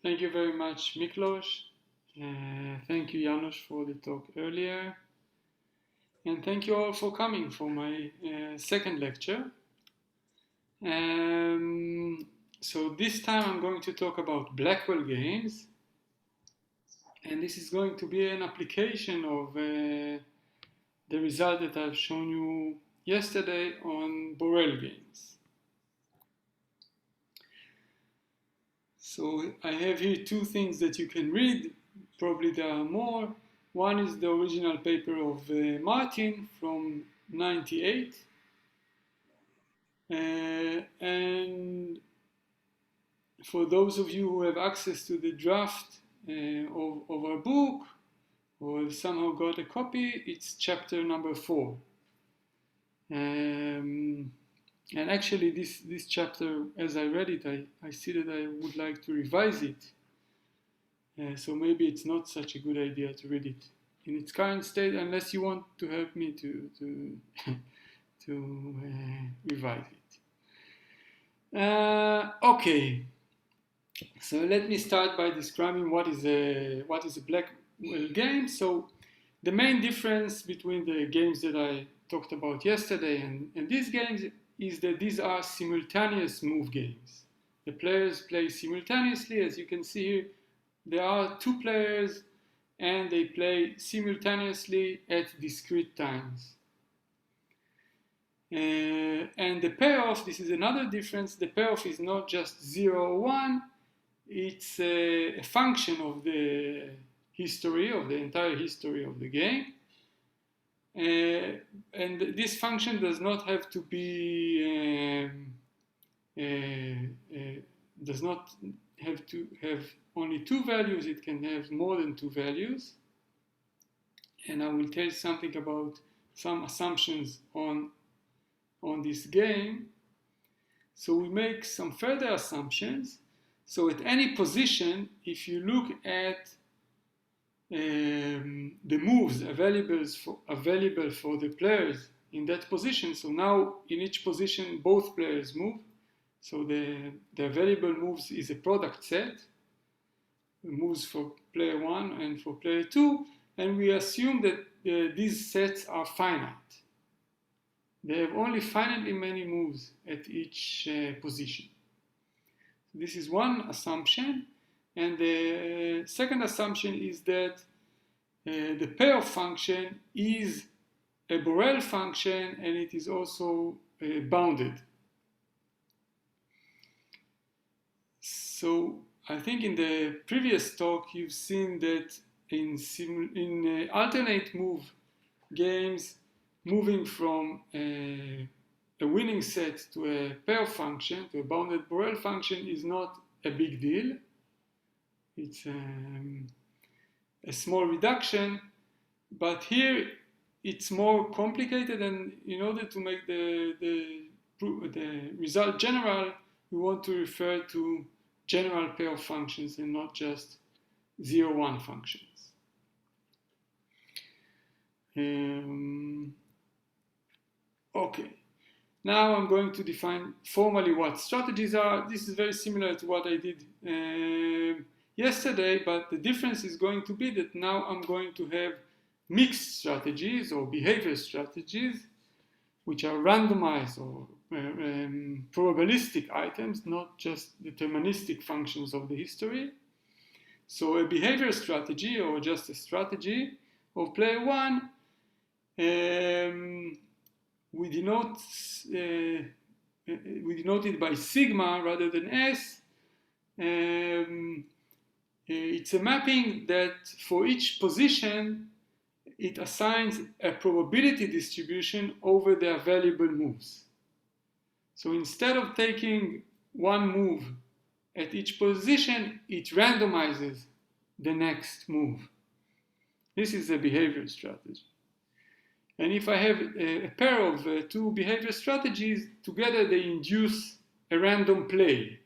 Thank you very much, Miklos. Thank you, Janos, for the talk earlier. And thank you all for coming for my second lecture. So this time I'm going to talk about Blackwell games. And this is going to be an application of the result that I've shown you yesterday on Borel games. So I have here two things that you can read. Probably there are more. One is the original paper of Martin from '98. And for those of you who have access to the draft of our book, or have somehow got a copy, it's chapter number 4. And actually this chapter, as I read it, I see that I would like to revise it. So maybe it's not such a good idea to read it in its current state, unless you want to help me to revise it. Okay, so let me start by describing what is a Blackwell game. So the main difference between the games that I talked about yesterday and these games is that these are simultaneous move games. The players play simultaneously. As you can see here, there are two players and they play simultaneously at discrete times. And the payoff, this is another difference, the payoff is not just 0 or 1, it's a function of the history, of the entire history of the game. And this function does not have to be, does not have to have only two values, it can have more than two values. And I will tell you something about some assumptions on this game. So we make some further assumptions. So at any position, if you look at the moves available for the players in that position, so now in each position both players move, so the available moves is a product set, moves for player 1 and for player 2, and we assume that these sets are finite. They have only finitely many moves at each position. This is one assumption. And the second assumption is that the payoff function is a Borel function and it is also bounded. So I think in the previous talk you've seen that in alternate move games, moving from a winning set to a payoff function, to a bounded Borel function, is not a big deal. It's a small reduction, but here it's more complicated, and in order to make the result general, we want to refer to general payoff functions and not just 0-1 functions. Okay, now I'm going to define formally what strategies are. This is very similar to what I did yesterday, but the difference is going to be that now I'm going to have mixed strategies or behavior strategies, which are randomized or probabilistic items, not just deterministic functions of the history. So a behavior strategy, or just a strategy of player 1, we denote it by sigma rather than S. It's a mapping that for each position it assigns a probability distribution over the available moves. So instead of taking one move at each position, it randomizes the next move. This is a behavior strategy. And if I have a pair of two behavior strategies, together they induce a random play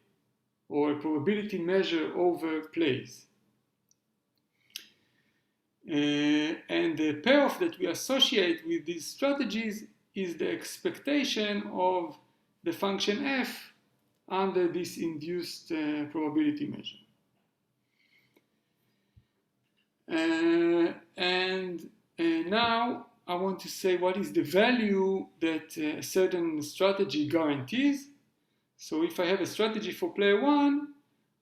or a probability measure over plays. And the payoff that we associate with these strategies is the expectation of the function f under this induced probability measure. And now I want to say what is the value that a certain strategy guarantees. So if I have a strategy for player 1,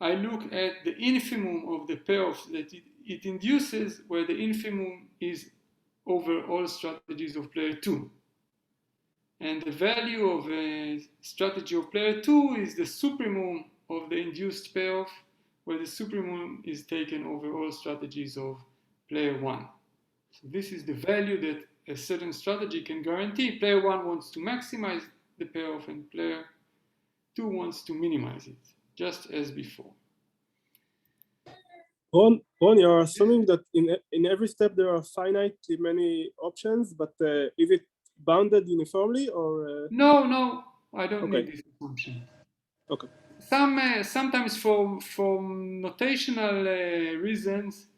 I look at the infimum of the payoff that it induces, where the infimum is over all strategies of player 2. And the value of a strategy of player 2 is the supremum of the induced payoff, where the supremum is taken over all strategies of player 1. So this is the value that a certain strategy can guarantee. Player 1 wants to maximize the payoff, and player 2 wants to minimize it, just as before. Ron, you're assuming that in every step there are finitely many options, but is it bounded uniformly, or? No, I don't need this assumption. Okay. Sometimes for notational reasons,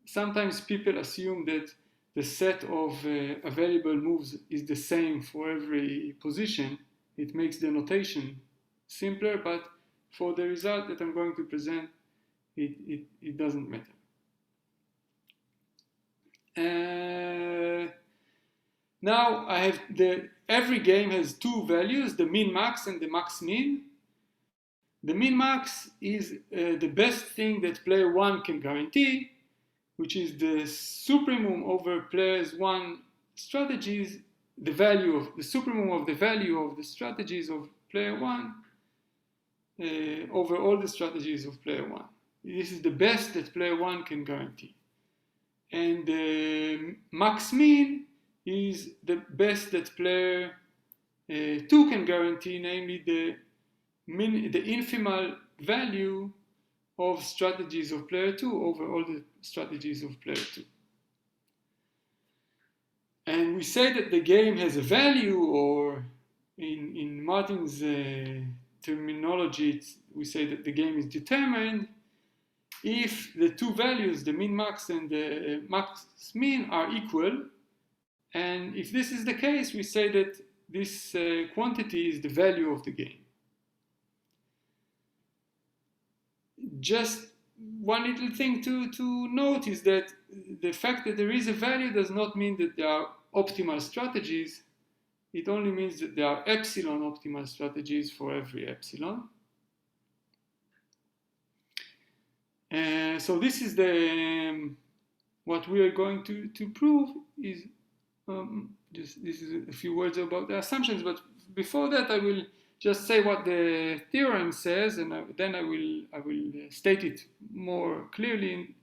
sometimes people assume that the set of available moves is the same for every position. It makes the notation simpler, but for the result that I'm going to present, it doesn't matter. Now I have every game has two values, the min-max and the max-min. The min-max is the best thing that player 1 can guarantee, which is the supremum over players 1 strategies, the supremum of the value of the strategies of player 1 over all the strategies of player 1. This is the best that player 1 can guarantee. And the max-min is the best that player 2 can guarantee, namely the infimal value of strategies of player 2 over all the strategies of player 2. And we say that the game has a value, or in Martin's terminology, we say that the game is determined if the two values, the min-max and the max-min, are equal. And if this is the case, we say that this quantity is the value of the game. Just one little thing to note is that the fact that there is a value does not mean that there are optimal strategies. It only means that there are epsilon optimal strategies for every epsilon. So this is what we are going to prove is this is a few words about the assumptions, but before that I will just say what the theorem says, and then I will state it more clearly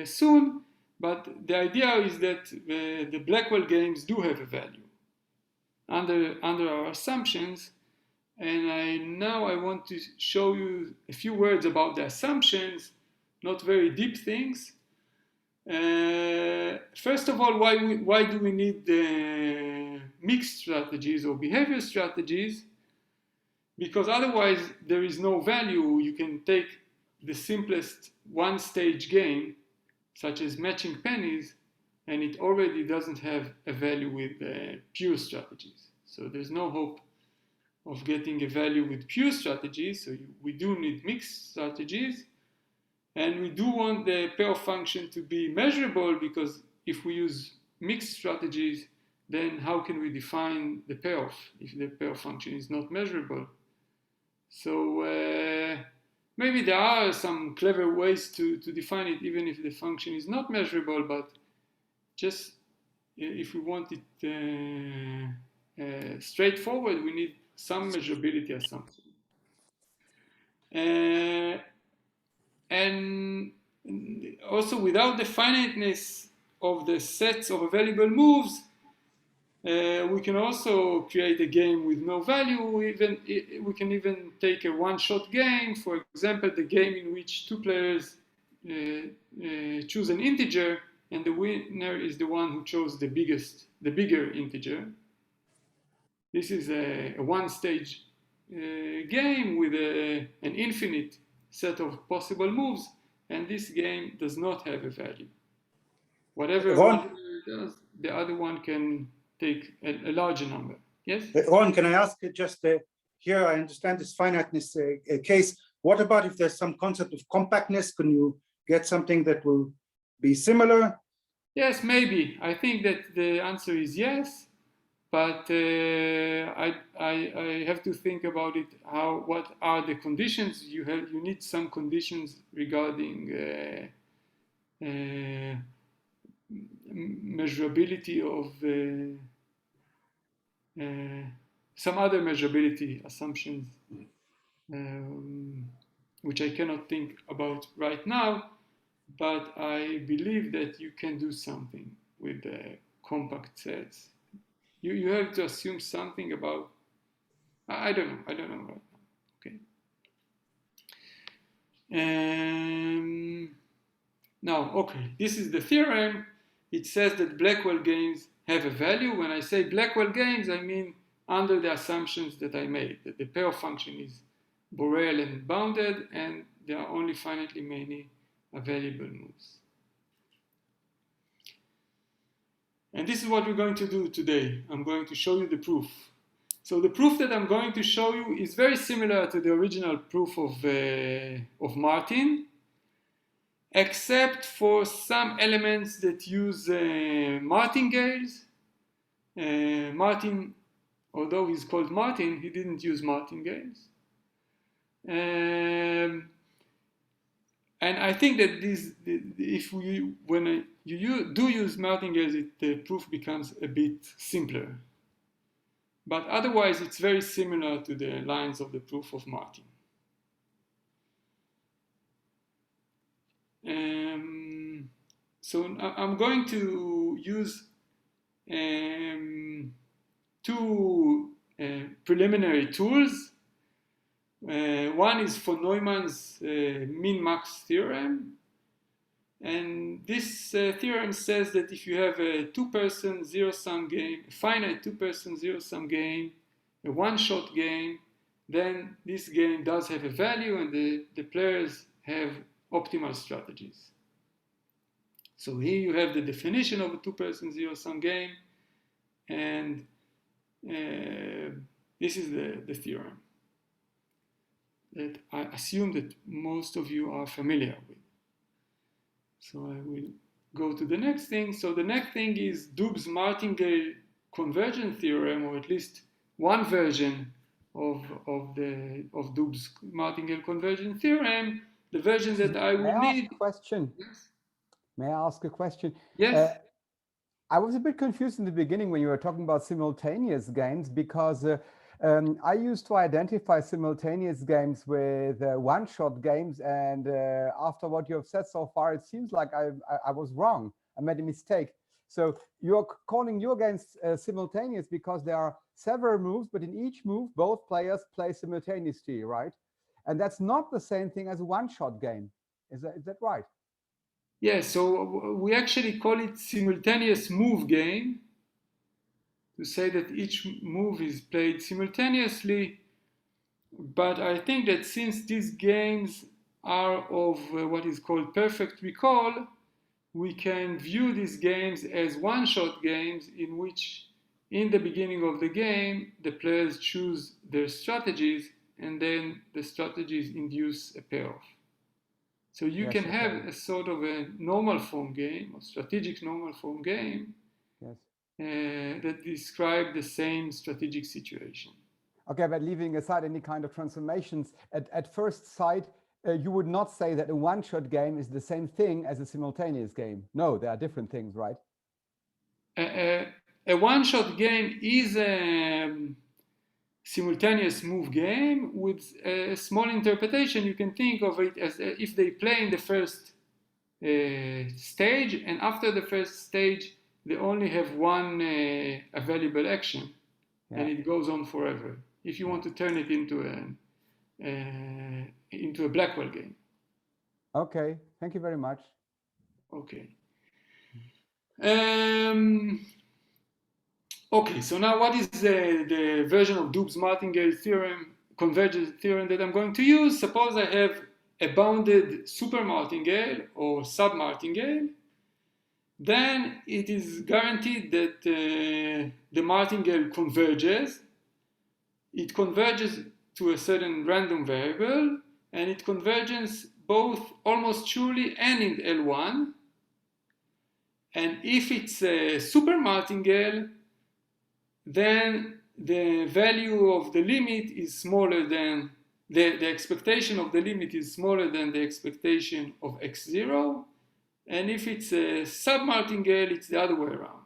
soon. But the idea is that the Blackwell games do have a value under our assumptions, and now I want to show you a few words about the assumptions, not very deep things. First of all, why do we need the mixed strategies or behavior strategies? Because otherwise there is no value. You can take the simplest one-stage game, such as matching pennies, and it already doesn't have a value with pure strategies. So there's no hope of getting a value with pure strategies. So we do need mixed strategies. And we do want the payoff function to be measurable, because if we use mixed strategies, then how can we define the payoff if the payoff function is not measurable? So maybe there are some clever ways to define it even if the function is not measurable, but just if we want it straightforward, we need some measurability assumption. And also, without the finiteness of the sets of available moves, we can also create a game with no value. We can even take a one-shot game. For example, the game in which two players choose an integer, and the winner is the one who chose the bigger integer. This is a one-stage game with an infinite set of possible moves, and this game does not have a value. Whatever one does, the other one can take a larger number. Yes? Ron, can I ask just here, I understand this finiteness case. What about if there's some concept of compactness? Can you get something that will be similar? Yes, maybe. I think that the answer is yes, but I have to think about it. What are the conditions? You need some conditions regarding measurability of some other measurability assumptions, which I cannot think about right now. But I believe that you can do something with the compact sets. You have to assume something about, I don't know right now. Okay. Now, okay, this is the theorem. It says that Blackwell games have a value. When I say Blackwell games, I mean under the assumptions that I made, that the payoff function is Borel and bounded, and there are only finitely many available moves. And this is what we're going to do today. I'm going to show you the proof. So the proof that I'm going to show you is very similar to the original proof of Martin, except for some elements that use martingales. Martin, although he's called Martin, he didn't use martingales. And I think that when you do use martingales, the proof becomes a bit simpler. But otherwise, it's very similar to the lines of the proof of Martin. So I'm going to use two preliminary tools. One is for Neumann's Minimax theorem. And this theorem says that if you have a two-person zero-sum game, a finite two-person zero-sum game, a one-shot game, then this game does have a value and the players have optimal strategies. So here you have the definition of a two-person zero-sum game, and this is the theorem that I assume that most of you are familiar with. So I will go to the next thing. So the next thing is Doob's martingale convergence theorem, or at least one version of Doob's martingale convergence theorem. The version that I will need. Yes? May I ask a question? Yes. I was a bit confused in the beginning when you were talking about simultaneous games, because I used to identify simultaneous games with one-shot games, and after what you have said so far, it seems like I was wrong. I made a mistake. So you're calling your games simultaneous because there are several moves, but in each move, both players play simultaneously, right? And that's not the same thing as a one-shot game. Is that right? Yeah, so we actually call it simultaneous-move game, to say that each move is played simultaneously. But I think that since these games are of what is called perfect recall, we can view these games as one-shot games in which, in the beginning of the game, the players choose their strategies, and then the strategies induce a payoff. So you can have a sort of a normal form game, or strategic normal form game, that describe the same strategic situation. Okay, but leaving aside any kind of transformations, at first sight, you would not say that a one-shot game is the same thing as a simultaneous game. No, they are different things, right? A one-shot game is a simultaneous move game with a small interpretation. You can think of it as if they play in the first stage, and after the first stage, they only have one available action, and it goes on forever. If you want to turn it into a Blackwell game. Okay, thank you very much. Okay. Okay, so now what is the version of Doob's martingale theorem, convergence theorem that I'm going to use? Suppose I have a bounded super martingale or sub martingale. Then it is guaranteed that the martingale converges. It converges to a certain random variable, and it converges both almost surely and in L1. And if it's a super martingale, then the value of the limit is smaller than, the expectation of the limit is smaller than the expectation of x0. And if it's a sub-martingale, it's the other way around.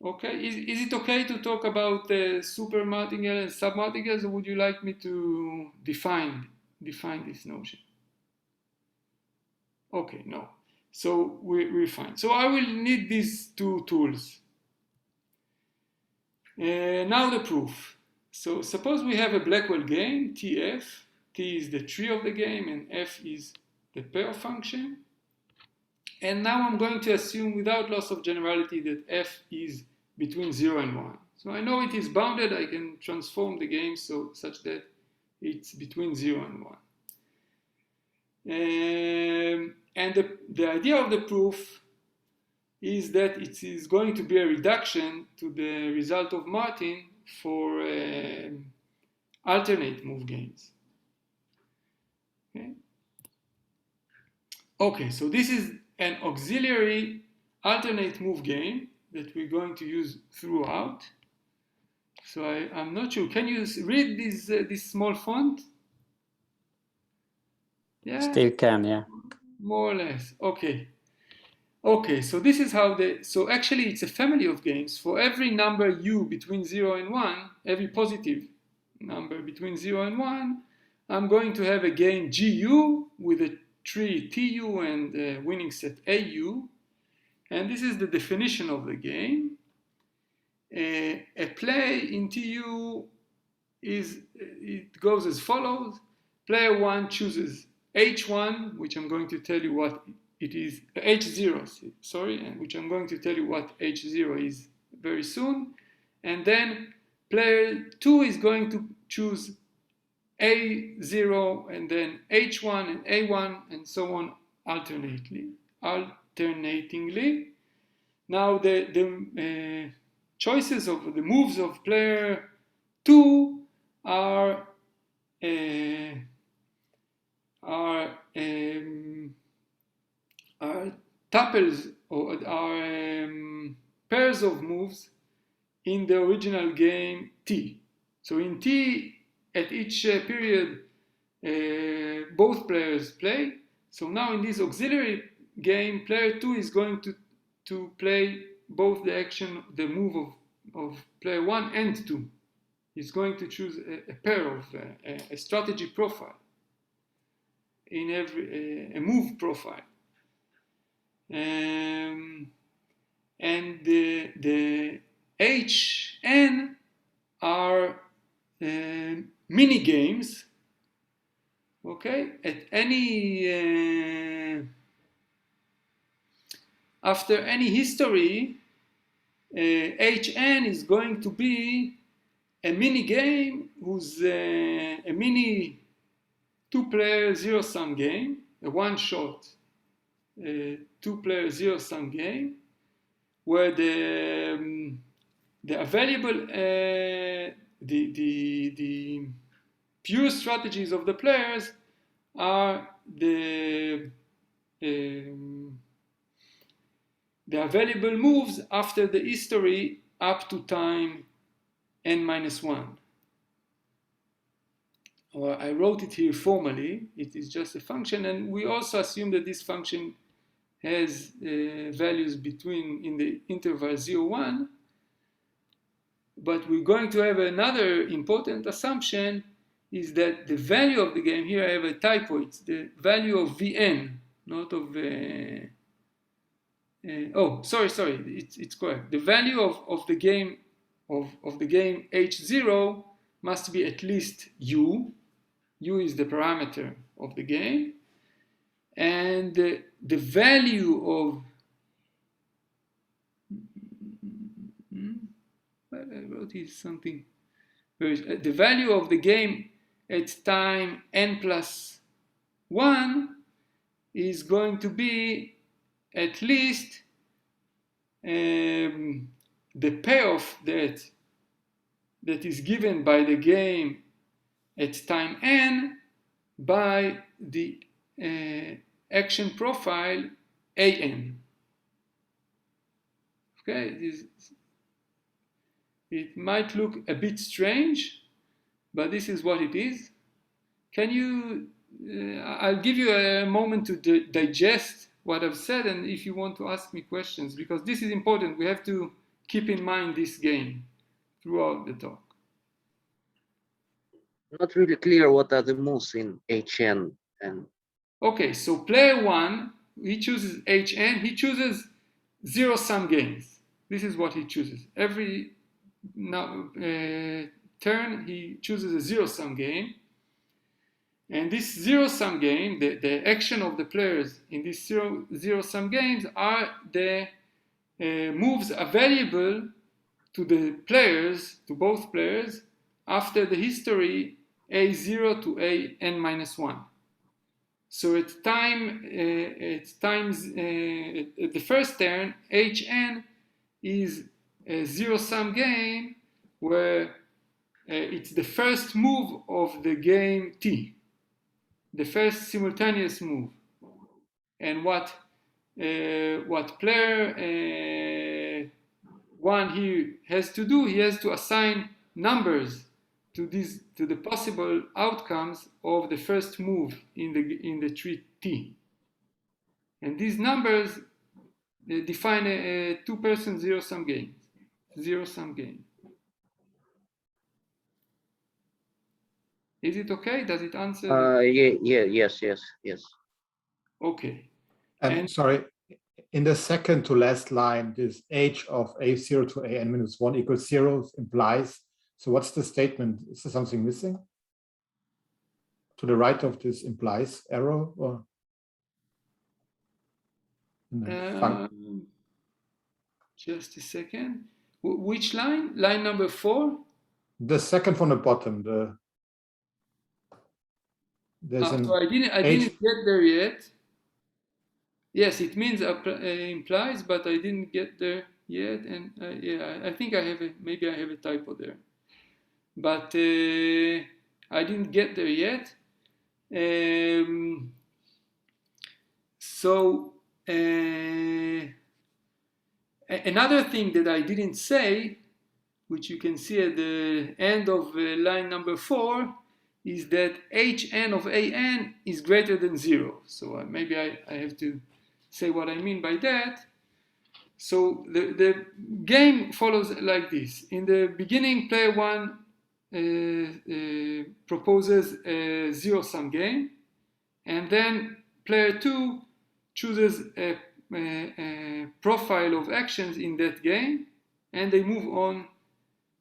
Okay, is it okay to talk about super martingale and sub-martingales, or would you like me to define this notion? Okay, no. So we're fine. So I will need these two tools. Now the proof. So suppose we have a Blackwell game, TF. T is the tree of the game, and F is the pair function. And now I'm going to assume, without loss of generality, that F is between 0 and 1. So I know it is bounded. I can transform the game such that it's between 0 and 1. And the idea of the proof is that it is going to be a reduction to the result of Martin for alternate move games. Okay, so this is an auxiliary alternate move game that we're going to use throughout. So I'm not sure. Can you read this small font? Yeah. Still can, yeah. More or less. Okay. Okay, so this is how so actually it's a family of games. For every number u between 0 and 1, every positive number between 0 and 1, I'm going to have a game GU with a tree TU and a winning set AU. And this is the definition of the game. A play in TU it goes as follows. Player 1 chooses H1, which I'm going to tell you what it is, H0, sorry, which I'm going to tell you what H0 is very soon. And then player 2 is going to choose A0 and then H1 and A1 and so on alternatingly. Now the choices of the moves of player 2 are tuples or are pairs of moves in the original game T. So in T, at each period, both players play. So now in this auxiliary game, player 2 is going to play both the action, the move of player 1 and 2. He's going to choose a pair of a strategy profile in every a move profile. And the HN are mini games. Okay, at any after any history, HN is going to be a mini game who's a mini two-player zero-sum game, a one-shot two-player zero-sum game, where the available the pure strategies of the players are the available moves after the history up to time n-1. Well, I wrote it here formally. It is just a function, and we also assume that this function has values in the interval 0, 1. But we're going to have another important assumption is that the value of the game, here I have a typo, it's the value of Vn, not of, sorry, it's correct. The value of the game, of the game H0 must be at least U. U is the parameter of the game. And the value of, I wrote here something, the value of the game at time n+1 is going to be at least the payoff that is given by the game at time n by the action profile an. Okay, it might look a bit strange, but this is what it is. Can you, I'll give you a moment to digest what I've said, and if you want to ask me questions, because this is important, we have to keep in mind this game throughout the talk. Not really clear what are the moves in HN and. Okay, so player one, he chooses HN, he chooses zero-sum games. This is what he chooses. Every turn, he chooses a zero-sum game. And this zero-sum game, the action of the players in these zero-sum games are the moves available to the players, to both players, after the history A0 to AN-1. So at the first turn, HN is a zero-sum game where it's the first move of the game T, the first simultaneous move. And what player one here has to do, he has to assign numbers to the possible outcomes of the first move in the tree T. And these numbers define a two-person zero-sum game. Zero-sum game. Is it okay? Does it answer? Yes. Okay. And sorry, in the second to last line, this h of A0 to AN-1 equals 0 implies. So what's the statement? Is there something missing? To the right of this implies arrow, or? Just a second. Which line? Line number 4? The second from the bottom. So I didn't get there yet. Yes, it means implies, but I didn't get there yet, and yeah, I think maybe I have a typo there, but I didn't get there yet. So another thing that I didn't say, which you can see at the end of line number 4, is that HN of AN is greater than 0. So maybe I have to say what I mean by that. So the game follows like this. In the beginning, player 1 proposes a zero-sum game, and then player 2 chooses a profile of actions in that game, and they move on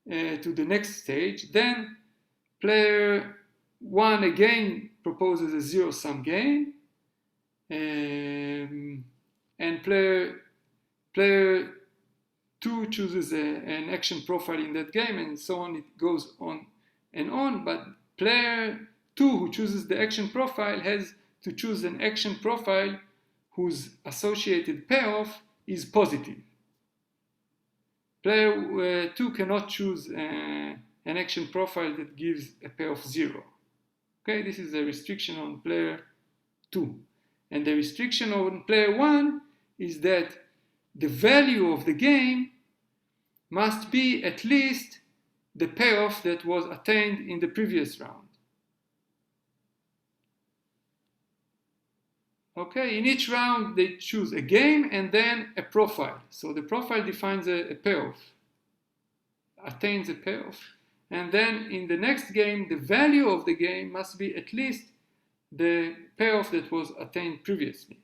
to the next stage. Then player 1 again proposes a zero-sum game, and player 2 chooses an action profile in that game, and so on. It goes on and on, but player 2 who chooses the action profile has to choose an action profile whose associated payoff is positive. Player 2 cannot choose an action profile that gives a payoff 0. Okay, this is a restriction on player 2. And the restriction on player 1 is that the value of the game must be at least the payoff that was attained in the previous round. Okay, in each round they choose a game and then a profile. So the profile defines a payoff, attains a payoff. And then in the next game, the value of the game must be at least the payoff that was attained previously.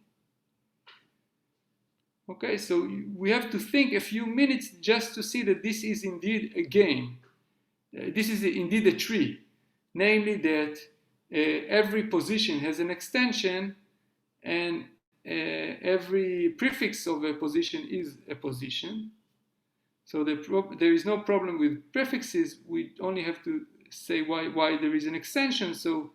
Okay, so we have to think a few minutes just to see that this is indeed a game. This is indeed a tree. Namely that every position has an extension, and every prefix of a position is a position. So there is no problem with prefixes. We only have to say why there is an extension. So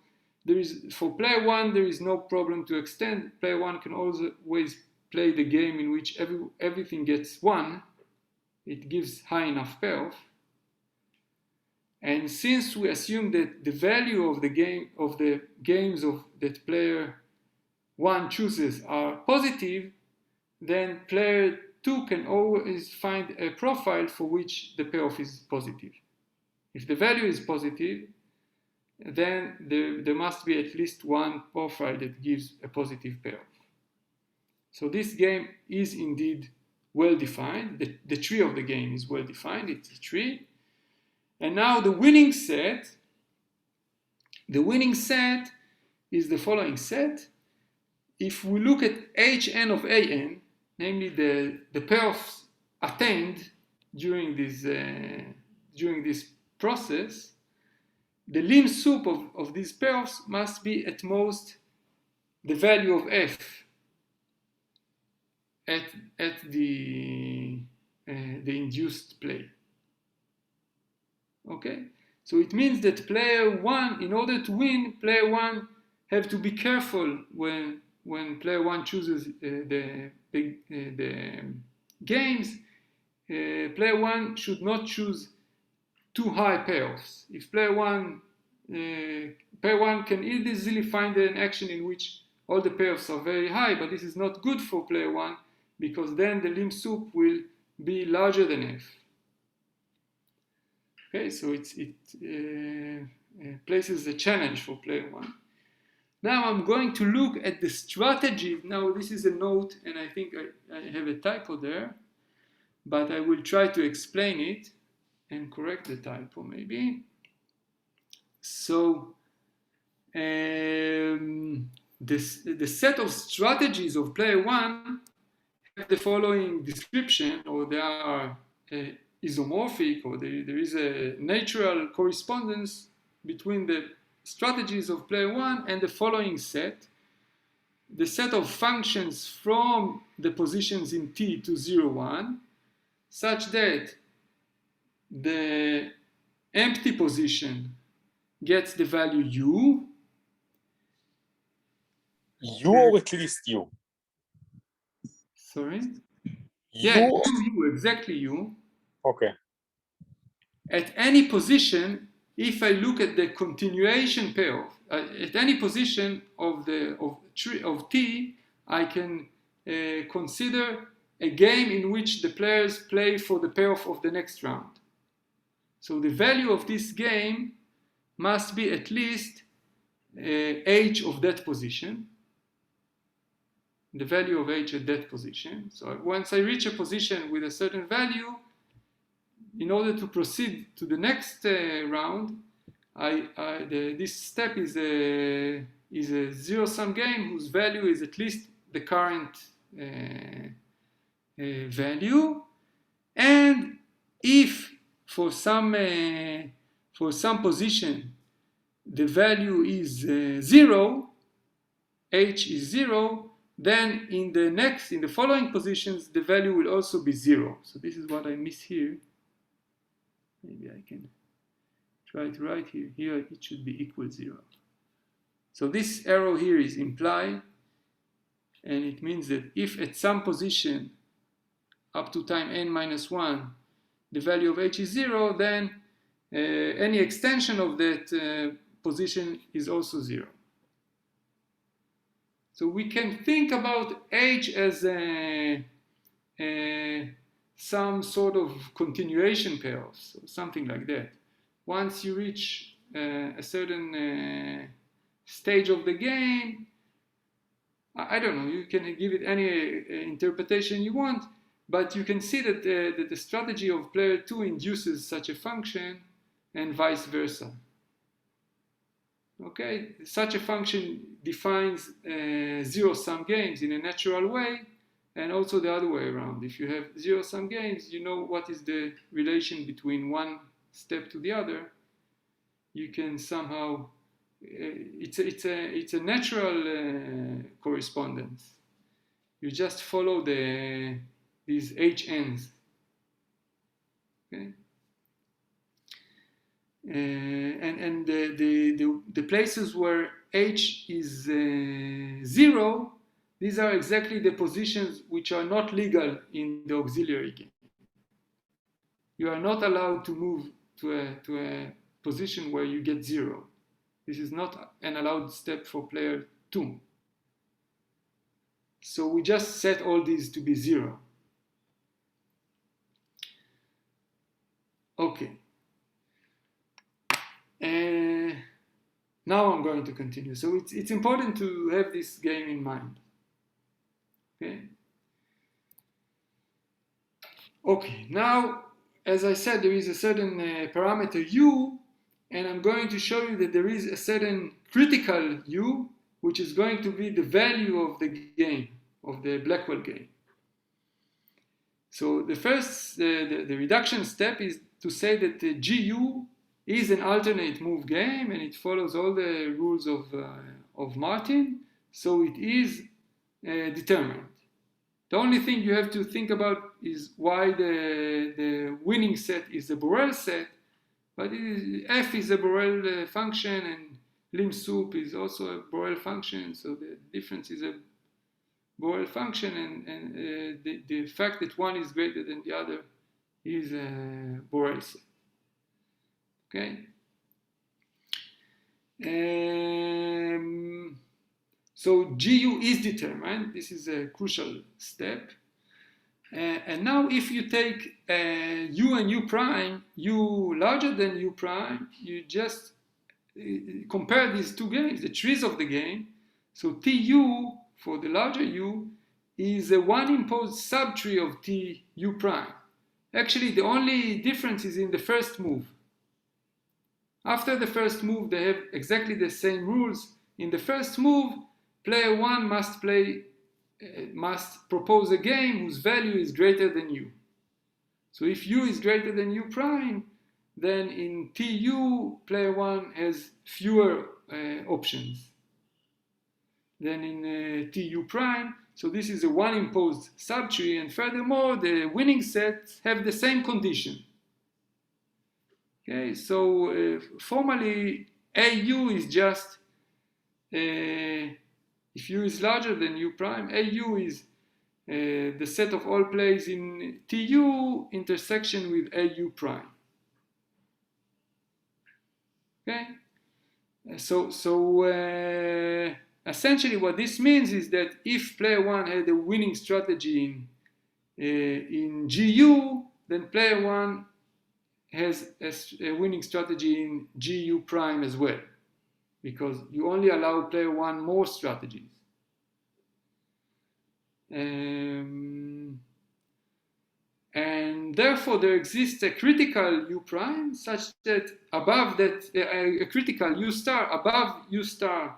for player 1, there is no problem to extend. Player 1 can always play the game in which everything gets 1. It gives high enough payoff. And since we assume that the value of the games that player 1 chooses are positive, then player 2 can always find a profile for which the payoff is positive. If the value is positive, then there must be at least one profile that gives a positive payoff. So this game is indeed well defined. The tree of the game is well defined. It's a tree. And now the winning set is the following set. If we look at Hn of An, namely the payoffs attained during this process, the lim sup of these payoffs must be at most the value of f at the induced play. Okay, so it means that player 1, in order to win, player 1 have to be careful when player 1 chooses the games. Player 1 should not choose too high payoffs. If player 1 can easily find an action in which all the payoffs are very high, but this is not good for player 1 because then the lim sup will be larger than f. Okay, so it places a challenge for player 1. Now I'm going to look at the strategy. Now this is a note, and I think I have a typo there, but I will try to explain it and correct the typo maybe. So the set of strategies of player 1 have the following description, or they are isomorphic, or there is a natural correspondence between the strategies of player 1 and the following set. The set of functions from the positions in T to 0, 1, such that the empty position gets the value u. U or at least U? Sorry? U? Yeah, u, exactly u. Okay. At any position, if I look at the continuation payoff, at any position of T, I can consider a game in which the players play for the payoff of the next round. So the value of this game must be at least h of that position, the value of h at that position. So once I reach a position with a certain value, in order to proceed to the next round, this step is a zero-sum game whose value is at least the current value. And if for some position the value is 0, h is 0, then in the following positions the value will also be 0. So this is what I miss here. Maybe I can try to write here. Here it should be equal 0. So this arrow here is implied, and it means that if at some position up to time n-1 the value of h is 0, then any extension of that position is also 0. So we can think about h as some sort of continuation payoffs, or something like that. Once you reach a certain stage of the game, I don't know, you can give it any interpretation you want, but you can see that the strategy of player 2 induces such a function and vice versa. Okay, such a function defines zero-sum games in a natural way, and also the other way around. If you have zero-sum games, you know what is the relation between one step to the other. You can somehow, it's a natural correspondence. You just follow these HNs. Okay. And the places where h is 0, these are exactly the positions which are not legal in the auxiliary game. You are not allowed to move to a position where you get 0. This is not an allowed step for player 2. So we just set all these to be 0. Okay. Now I'm going to continue. So it's important to have this game in mind. Okay. Okay, now, as I said, there is a certain parameter u, and I'm going to show you that there is a certain critical u, which is going to be the value of the game, of the Blackwell game. So the first, the reduction step is to say that the GU is an alternate move game, and it follows all the rules of Martin, so it is determined. The only thing you have to think about is why the winning set is a Borel set, but f is a Borel function, and lim sup is also a Borel function, so the difference is a Borel function, and the fact that one is greater than the other is a Borel set. Okay. So GU is determined. This is a crucial step. And now if you take U and U prime, U larger than U prime, you just compare these two games, the trees of the game. So TU for the larger U is a one imposed subtree of TU prime. Actually, the only difference is in the first move. After the first move, they have exactly the same rules. In the first move, player 1 must propose a game whose value is greater than U. So if U is greater than U prime, then in TU, player 1 has fewer options than in TU prime. So this is a one imposed subtree, and furthermore, the winning sets have the same condition. Okay, so formally, AU is just if U is larger than U prime, AU is the set of all plays in TU intersection with AU prime. Okay, so essentially what this means is that if player 1 had a winning strategy in GU, then player 1 has a winning strategy in GU prime as well, because you only allow player 1 more strategies. And therefore there exists a critical U prime such that above that, a critical U star, above U star,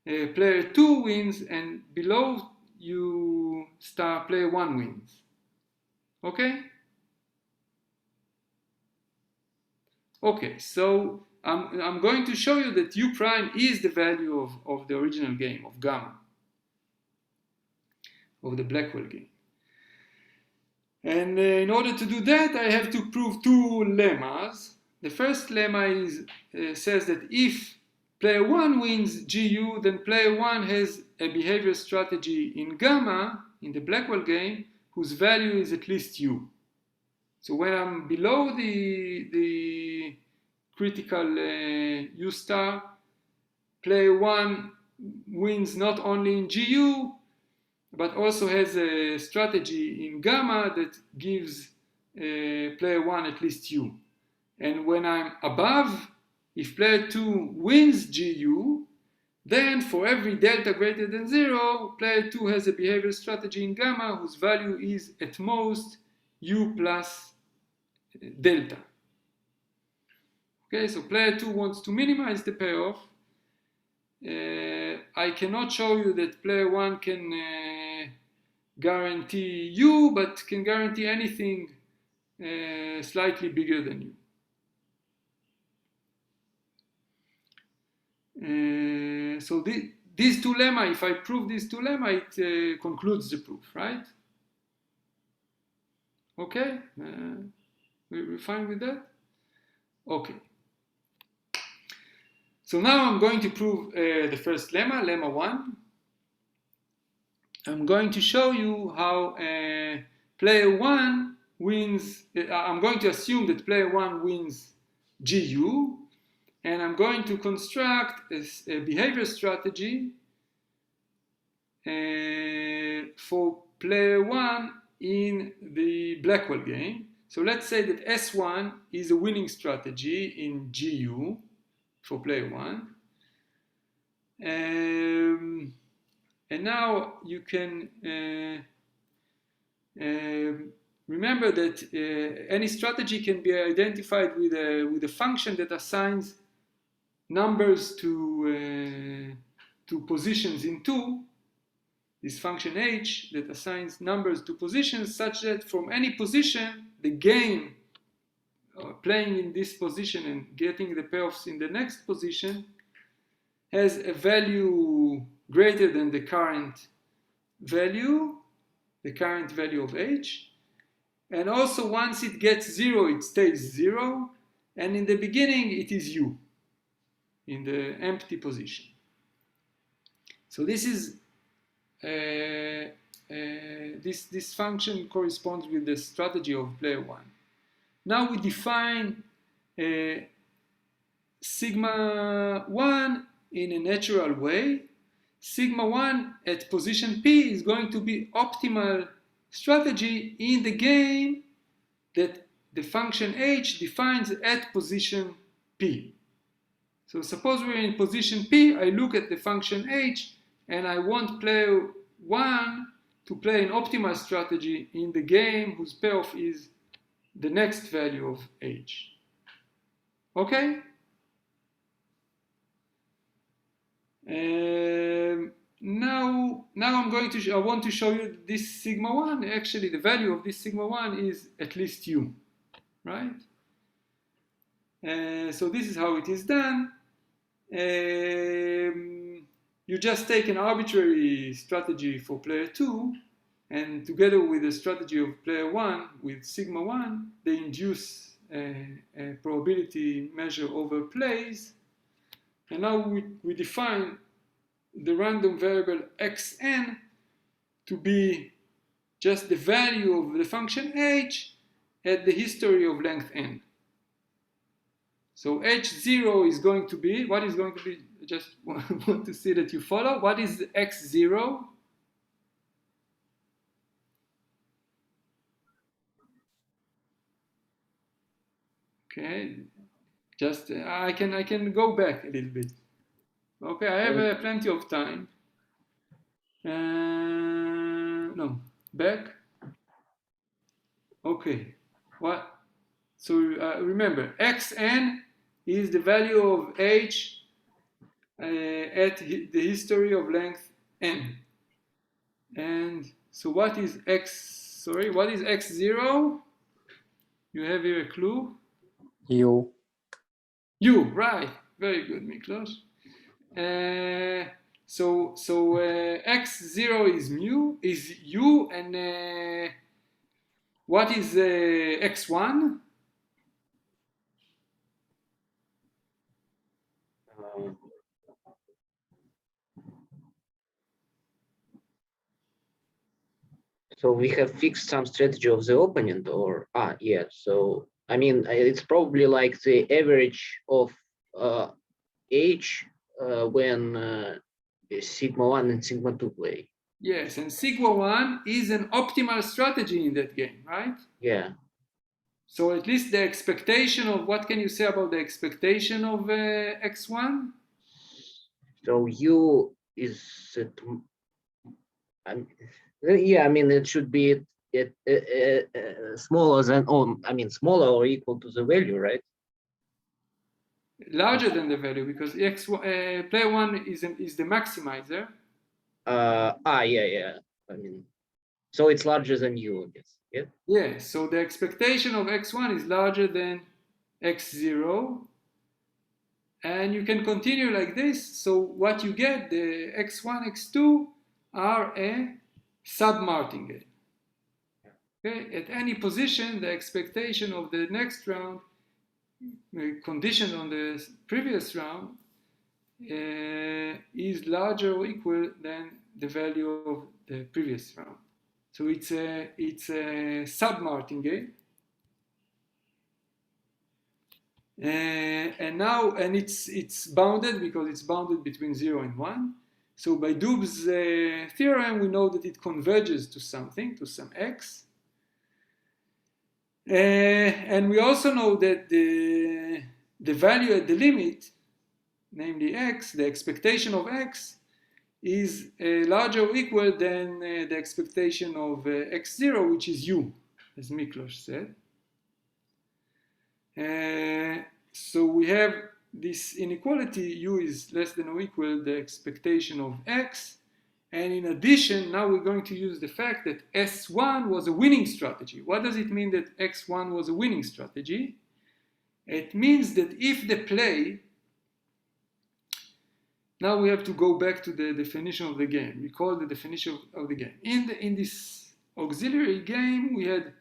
player 2 wins, and below U star, player 1 wins. Okay? Okay, so I'm going to show you that U prime is the value of the original game, of gamma, of the Blackwell game. And in order to do that, I have to prove two lemmas. The first lemma says that if player 1 wins GU, then player 1 has a behavior strategy in gamma, in the Blackwell game, whose value is at least U. So when I'm below the critical U star, player 1 wins not only in GU, but also has a strategy in gamma that gives player 1 at least U. And when I'm above, if player 2 wins GU, then for every delta greater than 0, player 2 has a behavior strategy in gamma whose value is at most U plus delta. Okay, so player 2 wants to minimize the payoff. I cannot show you that player 1 can guarantee U, but can guarantee anything slightly bigger than U. So these two lemma, if I prove these two lemma, it concludes the proof, right? Okay, we're fine with that? Okay. So now I'm going to prove the first lemma, lemma 1. I'm going to show you how player 1 wins. I'm going to assume that player 1 wins GU, and I'm going to construct a behavior strategy for player 1 in the Blackwell game. So let's say that S1 is a winning strategy in GU for player 1. And now you can remember that any strategy can be identified with a function that assigns numbers to positions in 2. This function h that assigns numbers to positions such that from any position, the game playing in this position and getting the payoffs in the next position has a value greater than the current value of h. And also once it gets 0, it stays 0. And in the beginning, it is u in the empty position. So this is this function corresponds with the strategy of player 1. Now we define sigma 1 in a natural way. Sigma 1 at position P is going to be optimal strategy in the game that the function h defines at position P. So suppose we're in position P, I look at the function h, and I want player 1 to play an optimal strategy in the game whose payoff is the next value of h. Okay? Now I'm going to I want to show you this sigma 1. Actually, the value of this sigma 1 is at least u, right? So this is how it is done. You just take an arbitrary strategy for player 2, and together with the strategy of player 1, with sigma 1, they induce a probability measure over plays. And now we define the random variable xn to be just the value of the function h at the history of length n. So h0 is going to be, what is going to be, just want to see that you follow. What is x0? Okay, just I can go back a little bit. Okay, I have plenty of time. No, back. Okay, what? So remember, xn is the value of h at the history of length n. And so what is what is x0? You have here a clue? U. U, right. Very good, Miklos. So x0 is u, and what is x1? So we have fixed some strategy of the opponent, or yeah. So I mean, it's probably like the average of h when sigma 1 and sigma 2 play. Yes, and sigma 1 is an optimal strategy in that game, right? Yeah. So at least the expectation of, what can you say about the expectation of x1? So u is yeah, I mean, it should be smaller than, smaller or equal to the value, right? Larger than the value, because player 1 is the maximizer. Yeah. I mean, so it's larger than u, I guess. Yeah. Yeah. So the expectation of x1 is larger than x0, and you can continue like this. So what you get, the x1, x2 are a sub-martingale. Okay. At any position, the expectation of the next round, conditioned on the previous round, is larger or equal than the value of the previous round. So it's a sub-martingale, and it's bounded because it's bounded between 0 and 1. So by Doob's theorem, we know that it converges to something, to some x. And we also know that the value at the limit, namely x, the expectation of x, is larger or equal than the expectation of x0, which is u, as Miklos said. So we have this inequality, u is less than or equal the expectation of x. And in addition, now we're going to use the fact that S1 was a winning strategy. What does it mean that X1 was a winning strategy? It means that if the play, now we have to go back to the definition of the game. Recall the definition of the game. In this auxiliary game, we had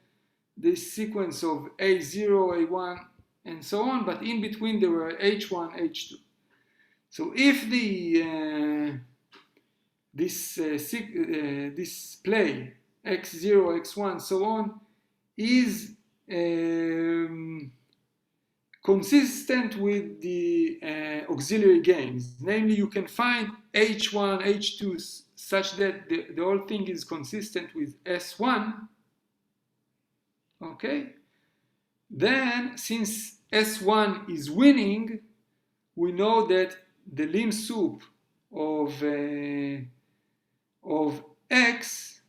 this sequence of A0, A1, and so on, but in between there were H1, H2. So if this play x0, x1, so on, is consistent with the auxiliary games. Namely, you can find h1, h2 such that the whole thing is consistent with s1. Okay? Then, since s1 is winning, we know that the lim sup of x,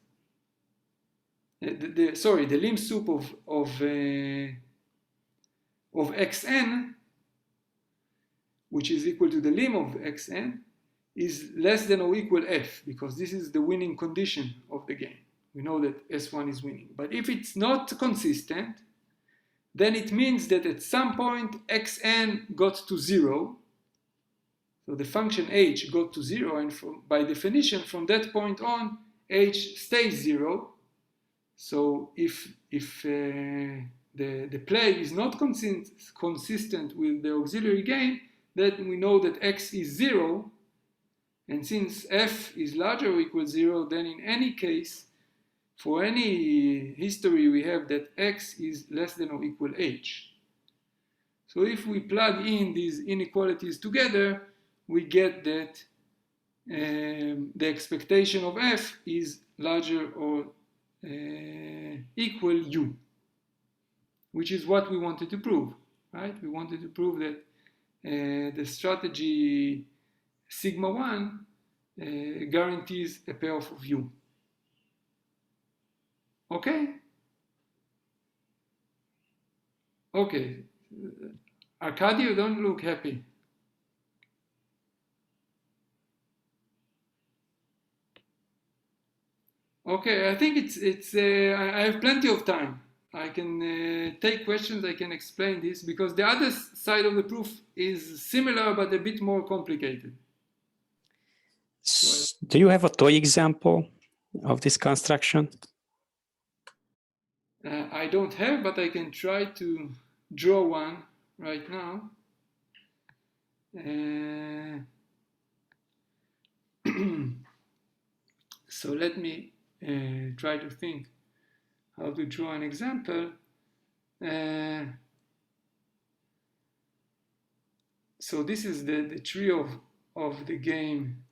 the lim sup of xn, which is equal to the lim of xn, is less than or equal f, because this is the winning condition of the game. We know that S1 is winning. But if it's not consistent, then it means that at some point xn got to 0. So the function h got to 0, and by definition, from that point on, h stays 0. So if the play is not consistent with the auxiliary game, then we know that x is 0. And since f is larger or equal 0, then in any case, for any history, we have that x is less than or equal h. So if we plug in these inequalities together, we get that the expectation of f is larger or equal u, which is what we wanted to prove, right? We wanted to prove that the strategy sigma 1 guarantees a payoff of u. Okay? Okay. Arkady, you don't look happy. Okay, I think I have plenty of time. I can take questions, I can explain this, because the other side of the proof is similar but a bit more complicated. Do you have a toy example of this construction? I don't have, but I can try to draw one right now. So let me try to think how to draw an example. So this is the tree of the game.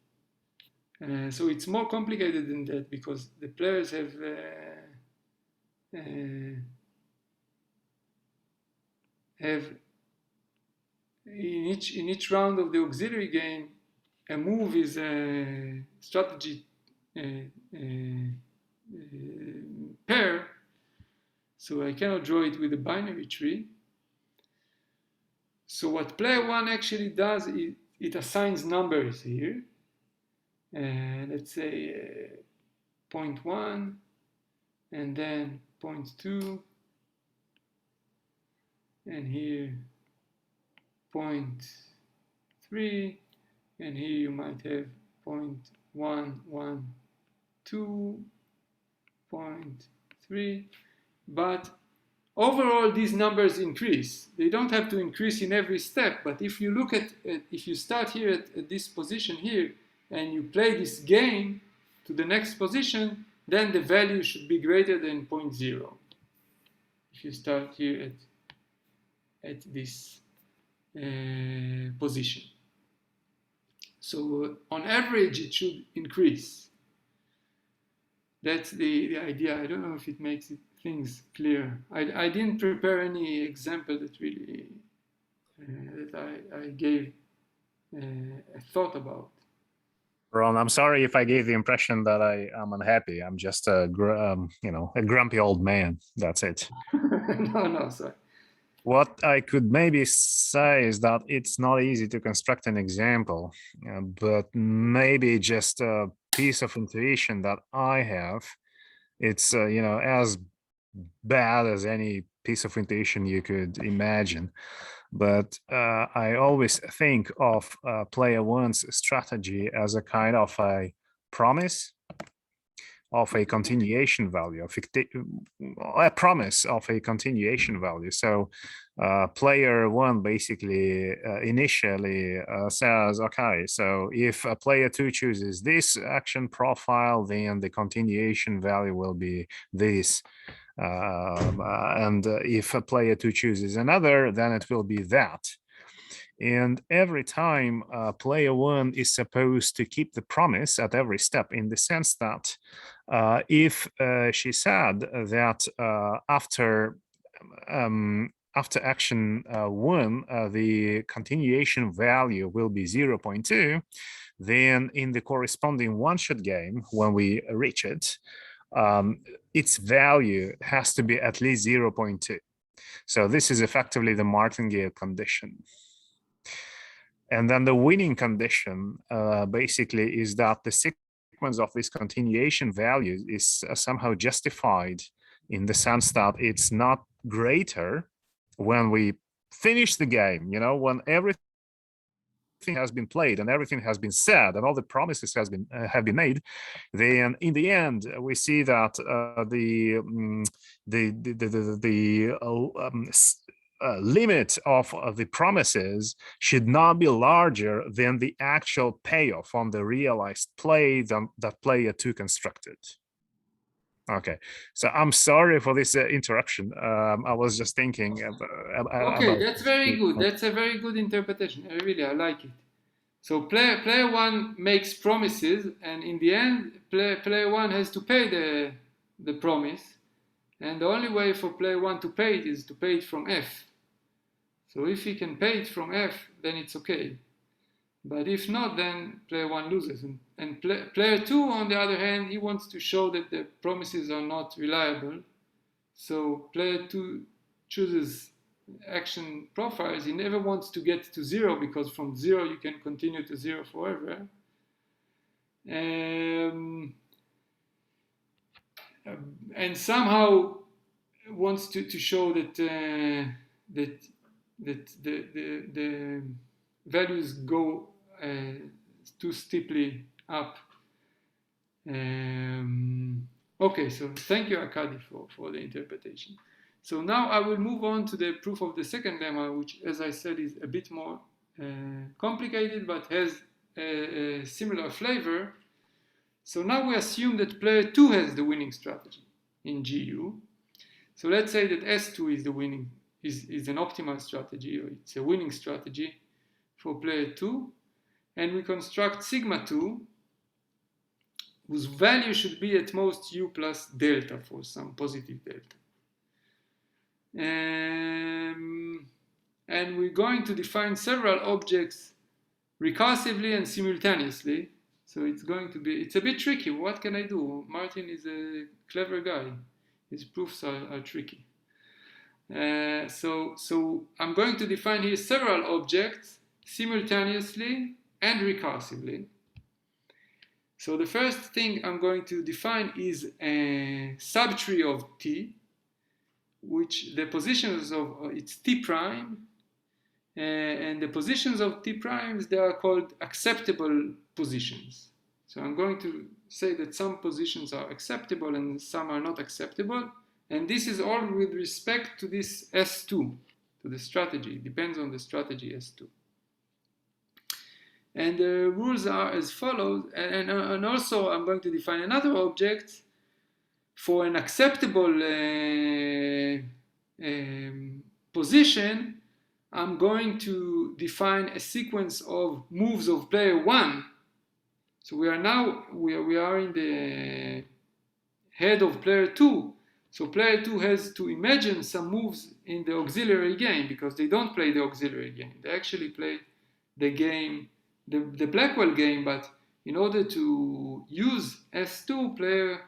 So it's more complicated than that, because the players have in each round of the auxiliary game, a move is a strategy pair, so I cannot draw it with a binary tree. So what player 1 actually does is it assigns numbers here. Let's say 0.1, and then 0.2, and here 0.3, and here you might have 0.112, 0.3, but overall these numbers increase. They don't have to increase in every step, but if you look at if you start here at this position here, and you play this game to the next position, then the value should be greater than 0.0. If you start here at this position. So on average, it should increase. That's the idea. I don't know if it makes things clear. I didn't prepare any example that really that I gave a thought about. Ron, I'm sorry if I gave the impression that I am unhappy. I'm just a a grumpy old man. That's it. No, sorry. What I could maybe say is that it's not easy to construct an example, but maybe just a piece of intuition that I have. It's as bad as any piece of intuition you could imagine. But I always think of player one's strategy as a kind of a promise of a continuation value, a promise of a continuation value. So player one basically initially says, okay, so if player two chooses this action profile, then the continuation value will be this. And if a player two chooses another, then it will be that. And every time player one is supposed to keep the promise at every step, in the sense that if she said that after action one, the continuation value will be 0.2, then in the corresponding one-shot game, when we reach it, its value has to be at least 0.2. So this is effectively the martingale condition. And then the winning condition basically is that the sequence of this continuation value is somehow justified in the sense that it's not greater when we finish the game, when everything has been played and everything has been said and all the promises have been made, then in the end we see that limit of the promises should not be larger than the actual payoff on the realized play that player two constructed. Okay, so I'm sorry for this interruption. I was just thinking Okay, that's very good. That's a very good interpretation. I like it. So player one makes promises, and in the end, player one has to pay the promise, and the only way for player one to pay it is to pay it from F. So if he can pay it from F, then it's okay. But if not, then player one loses. And player two, on the other hand, he wants to show that the promises are not reliable. So player two chooses action profiles. He never wants to get to 0, because from 0 you can continue to 0 forever. And somehow wants to show that the values go too steeply up. Okay, so thank you, Arkady, for the interpretation. So now I will move on to the proof of the second lemma, which, as I said, is a bit more complicated, but has a similar flavor. So now we assume that player 2 has the winning strategy in GU. So let's say that S2 is the winning, is an optimal strategy, or it's a winning strategy for player 2. And we construct sigma 2, whose value should be at most U plus delta for some positive delta. And we're going to define several objects recursively and simultaneously. So it's a bit tricky. What can I do? Martin is a clever guy. His proofs are tricky. So I'm going to define here several objects simultaneously and recursively. So the first thing I'm going to define is a subtree of T, which the positions of it's T prime, and the positions of T primes, they are called acceptable positions. So I'm going to say that some positions are acceptable and some are not acceptable, and this is all with respect to this S2, to the strategy. It depends on the strategy S2. And the rules are as follows, and also I'm going to define another object for an acceptable position. I'm going to define a sequence of moves of player 1. So we are now we are in the head of player 2. So player 2 has to imagine some moves in the auxiliary game, because they don't play the auxiliary game. They actually play the game, the Blackwell game, but in order to use S2, player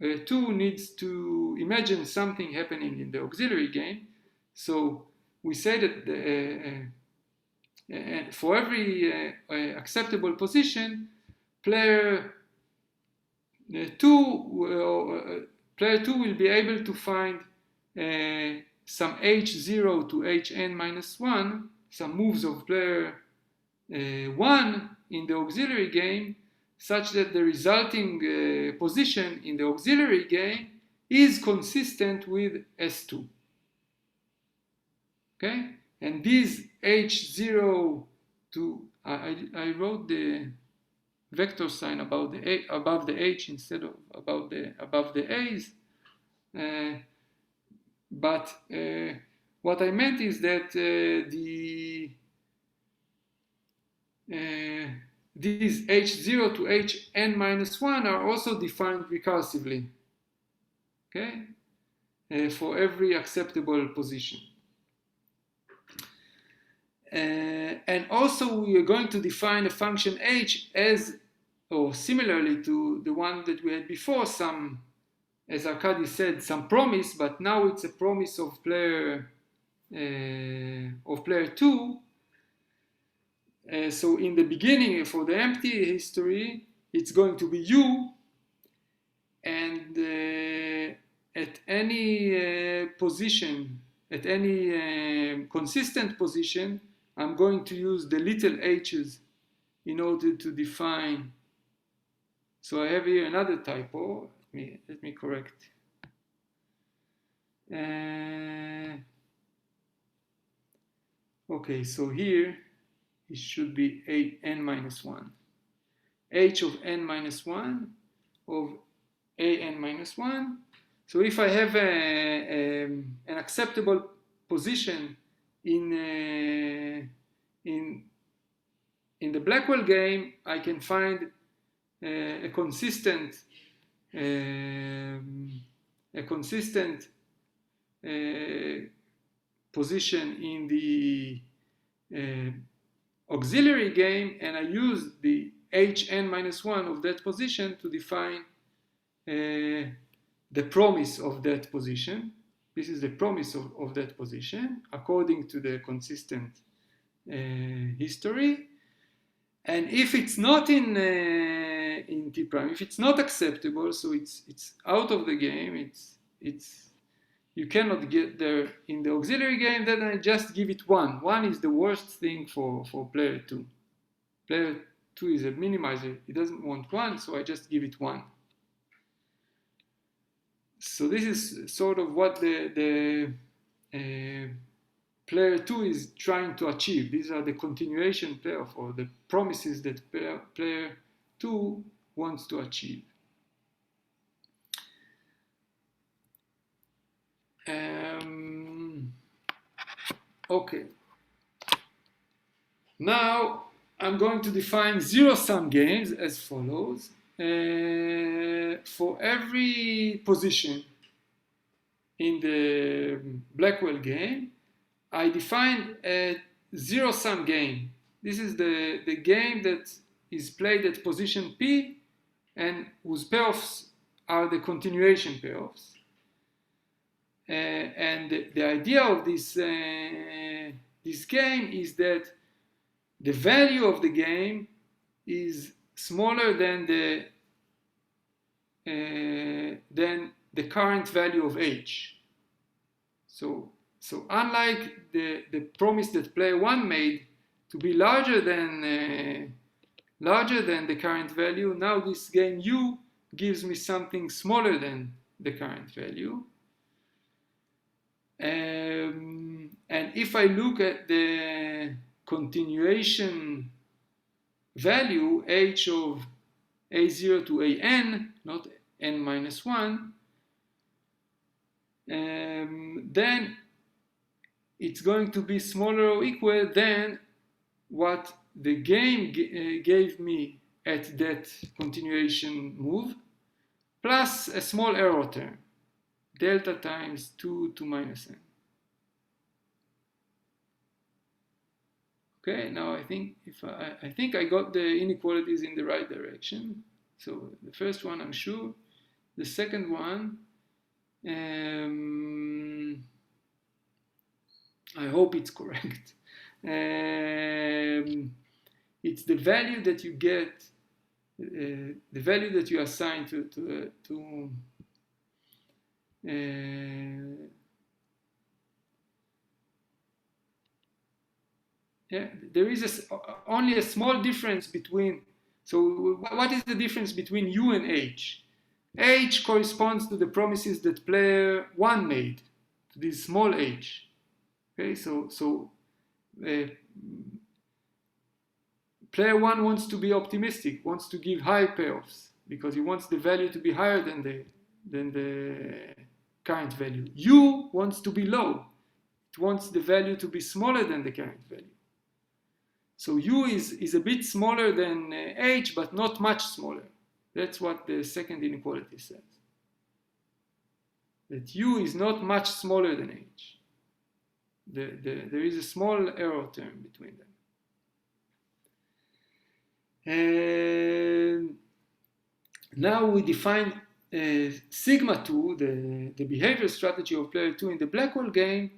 2 needs to imagine something happening in the auxiliary game. So we say that for every acceptable position, player 2 will be able to find some h0 to hn minus 1, some moves of player 1 in the auxiliary game, such that the resulting position in the auxiliary game is consistent with S2. Okay? And these h0 to, I wrote the vector sign above the h instead of above the a's. But what I meant is that these h0 to hn minus 1 are also defined recursively, okay, for every acceptable position. And also we are going to define a function h as, or similarly to the one that we had before, some, as Arkady said, some promise, but now it's a promise of player 2. So in the beginning, for the empty history, it's going to be u, and at any position, at any consistent position, I'm going to use the little h's in order to define. So I have here another typo. Let me correct. Okay, so here it should be n minus 1. H of n minus 1 of an minus 1. So if I have an acceptable position in the Blackwell game, I can find a consistent position in the auxiliary game, and I use the hn minus 1 of that position to define the promise of that position. This is the promise of that position according to the consistent history. And if it's not in T prime, if it's not acceptable, so it's out of the game, you cannot get there in the auxiliary game, then I just give it 1. 1 is the worst thing for player 2. Player 2 is a minimizer, he doesn't want 1, so I just give it 1. So this is sort of what the player 2 is trying to achieve. These are the continuation payoff, or the promises that player 2 wants to achieve. Okay. Now I'm going to define zero-sum games as follows. For every position in the Blackwell game, I define a zero-sum game. This is the game that is played at position P and whose payoffs are the continuation payoffs. And the idea of this game is that the value of the game is smaller than the current value of h. So unlike the promise that player 1 made to be larger than the current value, now this game u gives me something smaller than the current value. And if I look at the continuation value, h of a0 to an, not n minus 1, then it's going to be smaller or equal than what the game gave me at that continuation move, plus a small error term, delta times 2 to minus n. Okay, now I think I think I got the inequalities in the right direction. So the first one I'm sure. The second one, I hope it's correct. It's the value that you get, the value that you assign yeah, there is only a small difference between, so what is the difference between U and H? H corresponds to the promises that player 1 made, to this small h. Okay, so player 1 wants to be optimistic, wants to give high payoffs, because he wants the value to be higher than the current value. U wants to be low. It wants the value to be smaller than the current value. So U is a bit smaller than H, but not much smaller. That's what the second inequality says. That U is not much smaller than H. There is a small error term between them. And now we define sigma 2, the behavior strategy of player 2 in the Blackwell game,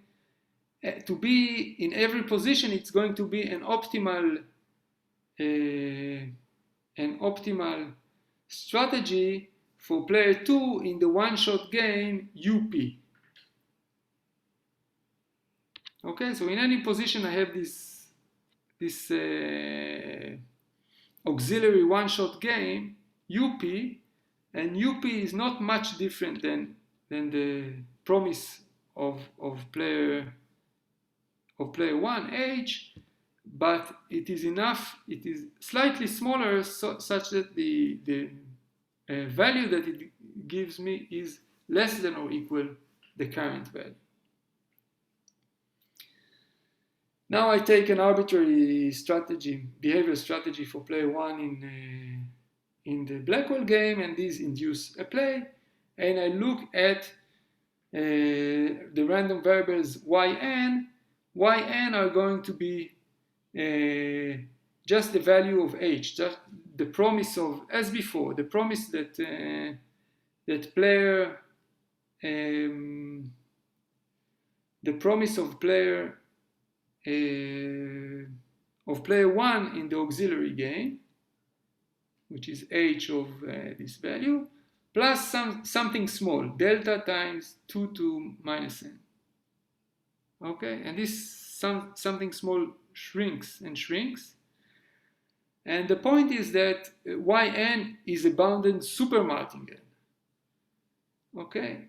to be in every position. It's going to be an optimal strategy for player 2 in the one-shot game UP. Okay, so in any position I have this auxiliary one-shot game UP, and UP is not much different than the promise of player 1 H, but it is enough, it is slightly smaller such that the value that it gives me is less than or equal the current value. Now I take an arbitrary strategy, behavior strategy for player 1 in the Blackwell game, and these induce a play, and I look at the random variables yn. Yn are going to be just the value of h, just the promise of, as before, the promise that player, the promise of player 1 in the auxiliary game, which is h of this value, plus something small, delta times 2 to minus n. Okay, and this something small shrinks and shrinks. And the point is that yn is a bounded super martingale. Okay,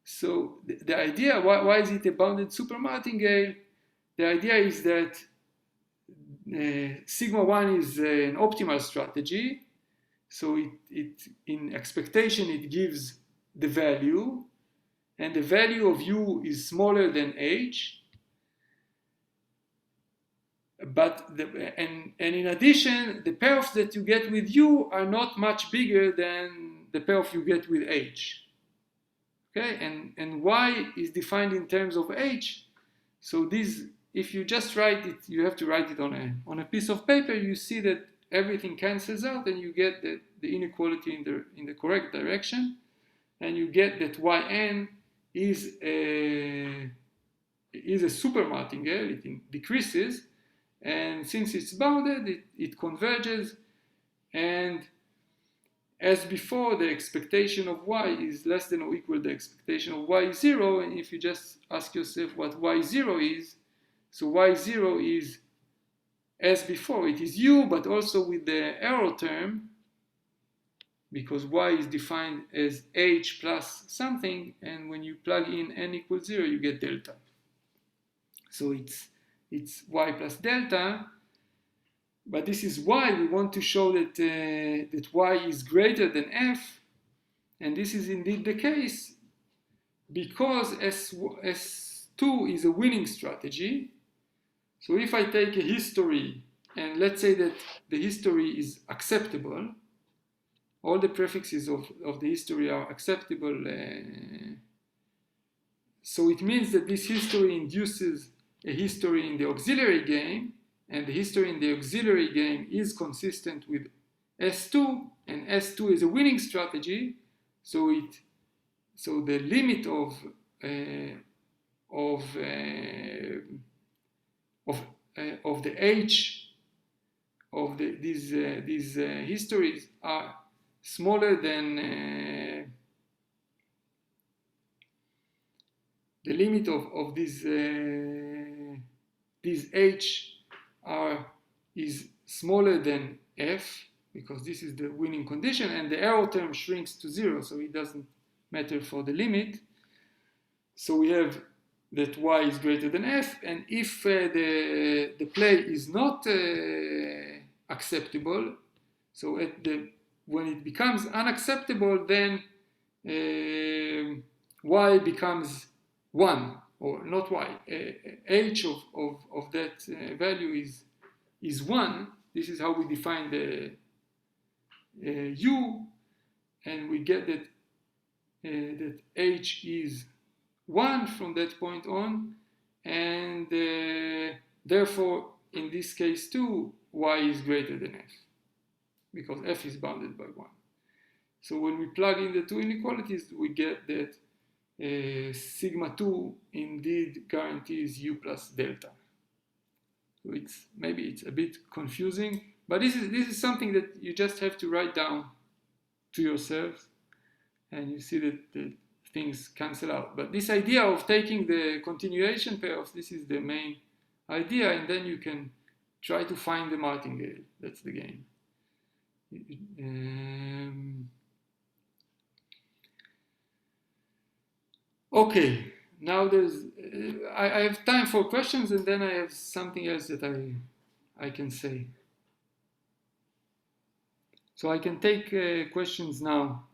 so the idea, why is it a bounded super martingale? The idea is that sigma 1 is an optimal strategy. So it in expectation it gives the value, and the value of U is smaller than H. But and in addition, the payoffs that you get with U are not much bigger than the payoff you get with H. Okay, and Y is defined in terms of H. So this, if you just write it, you have to write it on a piece of paper. You see that everything cancels out, and you get the inequality in the correct direction, and you get that Yn is a super martingale. It decreases, and since it's bounded, it converges, and as before, the expectation of y is less than or equal to the expectation of y0, and if you just ask yourself what y0 is, so y0 is, as before, it is u, but also with the error term, because y is defined as h plus something, and when you plug in n equals 0, you get delta. So it's y plus delta, but this is why we want to show that that y is greater than f, and this is indeed the case, because as S2 is a winning strategy. So if I take a history, and let's say that the history is acceptable, all the prefixes of the history are acceptable, so it means that this history induces a history in the auxiliary game, and the history in the auxiliary game is consistent with S2, and S2 is a winning strategy. So the limit of the H of these histories are smaller than the limit of these H is smaller than F, because this is the winning condition, and the error term shrinks to 0, so it doesn't matter for the limit. So we have that Y is greater than F, and if the play is not acceptable, so when it becomes unacceptable, then Y becomes 1, or not Y, H of that value is 1. This is how we define the U, and we get that that H is 1 from that point on, and therefore in this case too, Y is greater than F, because F is bounded by 1. So when we plug in the two inequalities, we get that sigma 2 indeed guarantees U plus delta. So maybe it's a bit confusing, but this is something that you just have to write down to yourselves, and you see that the things cancel out. But this idea of taking the continuation payoffs, this is the main idea, and then you can try to find the martingale. That's the game. Okay, now I have time for questions, and then I have something else that I can say. So I can take questions now.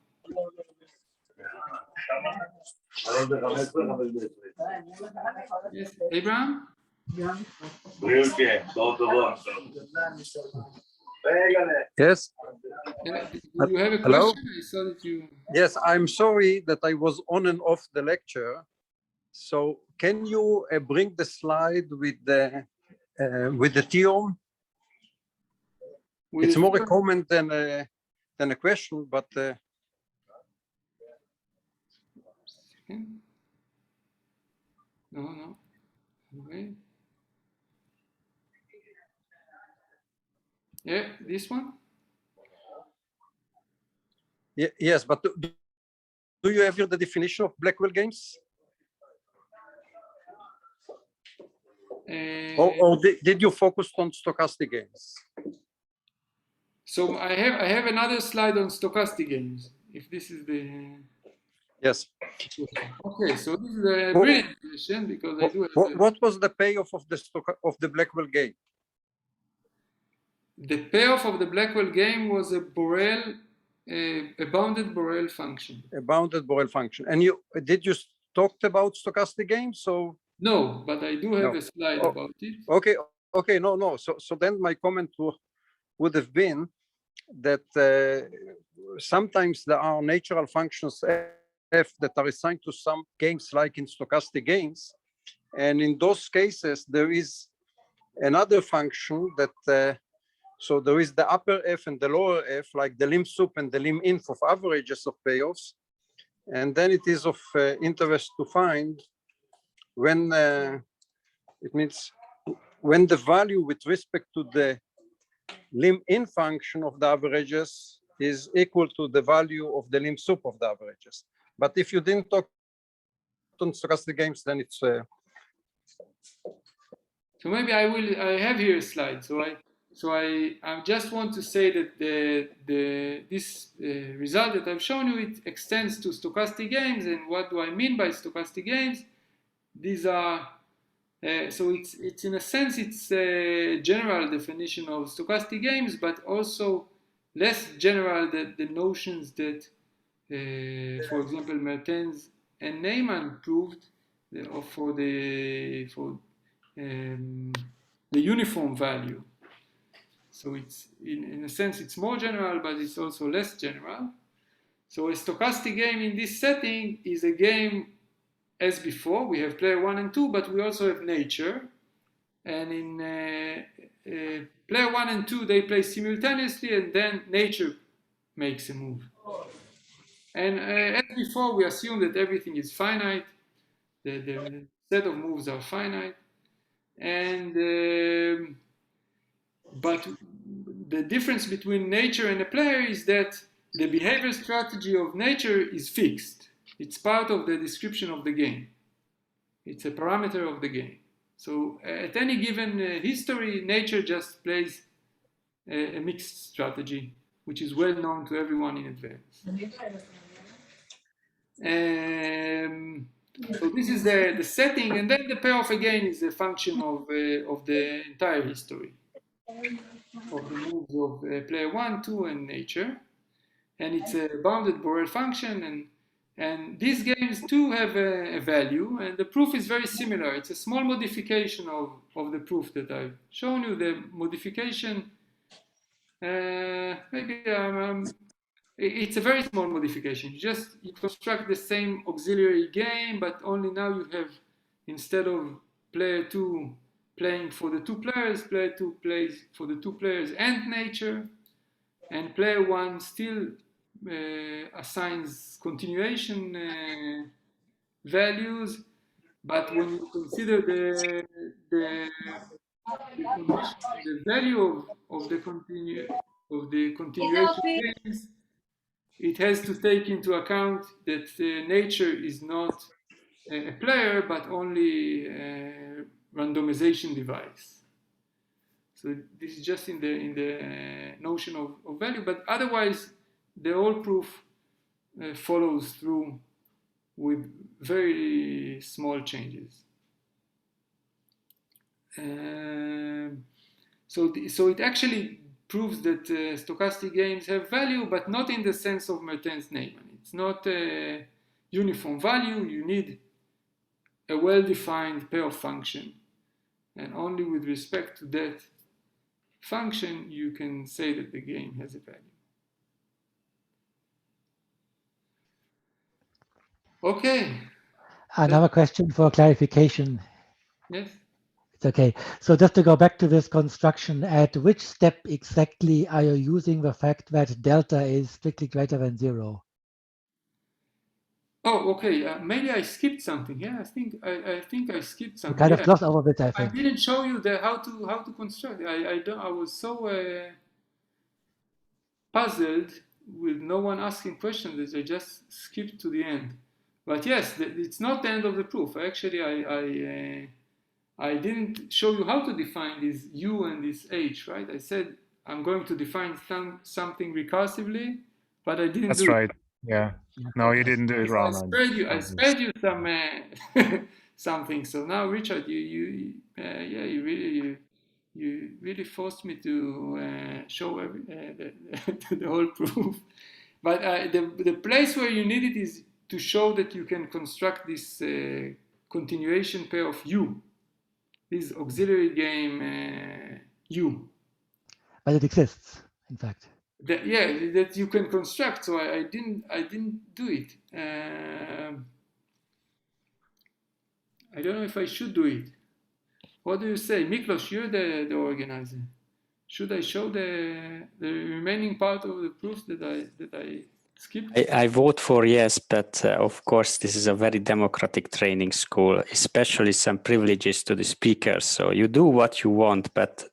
Yes, Abraham? Yes. Do you have a question? Hello? I saw that you... Yes, I'm sorry that I was on and off the lecture. So can you bring the slide with the theorem? It's more a comment than a question, but No. Okay. Yeah, this one? yes, but do you have here the definition of Blackwell games? Or did you focus on stochastic games? So I have another slide on stochastic games, if this is the... Yes. Okay, so this is a brilliant question, because I do have... What was the payoff of the Blackwell game? The payoff of the Blackwell game was a bounded Borel function. A bounded Borel function. And did you talk about stochastic games? So no, but I do have a slide about it. Okay, no. So then my comment would have been that sometimes there are natural functions F that are assigned to some games, like in stochastic games, and in those cases there is another function that so there is the upper F and the lower F, like the lim sup and the lim inf of averages of payoffs, and then it is of interest to find when it means when the value with respect to the lim in function of the averages is equal to the value of the lim sup of the averages. But if you didn't talk on stochastic games, then it's so maybe I have here a slide. So I just want to say that this result that I've shown you, it extends to stochastic games. And what do I mean by stochastic games? These are so it's in a sense it's a general definition of stochastic games, but also less general than the notions that, for example, Peretz and Neumann proved, for the uniform value. So it's in a sense it's more general, but it's also less general. So a stochastic game in this setting is a game as before. We have player 1 and 2, but we also have nature. And in player 1 and 2, they play simultaneously, and then nature makes a move. And as before, we assume that everything is finite. The set of moves are finite. And but the difference between nature and a player is that the behavior strategy of nature is fixed. It's part of the description of the game. It's a parameter of the game. So at any given history, nature just plays a mixed strategy, which is well known to everyone in advance. So this is the setting, and then the payoff again is a function of the entire history of the moves of player 1, 2, and nature. And it's a bounded Borel function, and these games too have a value, and the proof is very similar. It's a small modification of the proof that I've shown you. The modification, it's a very small modification. You construct the same auxiliary game, but only now you have, instead of player 2 playing for the 2 players, player 2 plays for the 2 players and nature, and player 1 still assigns continuation values, but when you consider the value of the continuation games, it has to take into account that nature is not a player, but only a randomization device. So this is just in the notion of value, but otherwise the whole proof follows through with very small changes. So it actually proves that stochastic games have value, but not in the sense of Mertens Neumann. It's not a uniform value. You need a well-defined payoff function, and only with respect to that function you can say that the game has a value. Okay. Another question for clarification. Yes. It's okay. So just to go back to this construction, at which step exactly are you using the fact that delta is strictly greater than 0? Oh, okay. Maybe I skipped something. Yeah, I think I skipped something. You kind of glossed over a bit, I think. I didn't show you how to construct. I was so puzzled with no one asking questions that I just skipped to the end. But yes, it's not the end of the proof. Actually, I didn't show you how to define this U and this H, right? I said I'm going to define something recursively, but I didn't do it. That's right. Yeah. No, you didn't do it wrong. I spared you some something. So now, Richard, you really forced me to show the whole proof. But the place where you need it is to show that you can construct this continuation pair of U, this auxiliary game U. But it exists, in fact. That you can construct. So I didn't do it. I don't know if I should do it. What do you say, Miklos? You're the organizer. Should I show the remaining part of the proofs that I skipped? I vote for yes, but of course this is a very democratic training school, especially some privileges to the speakers. So you do what you want, but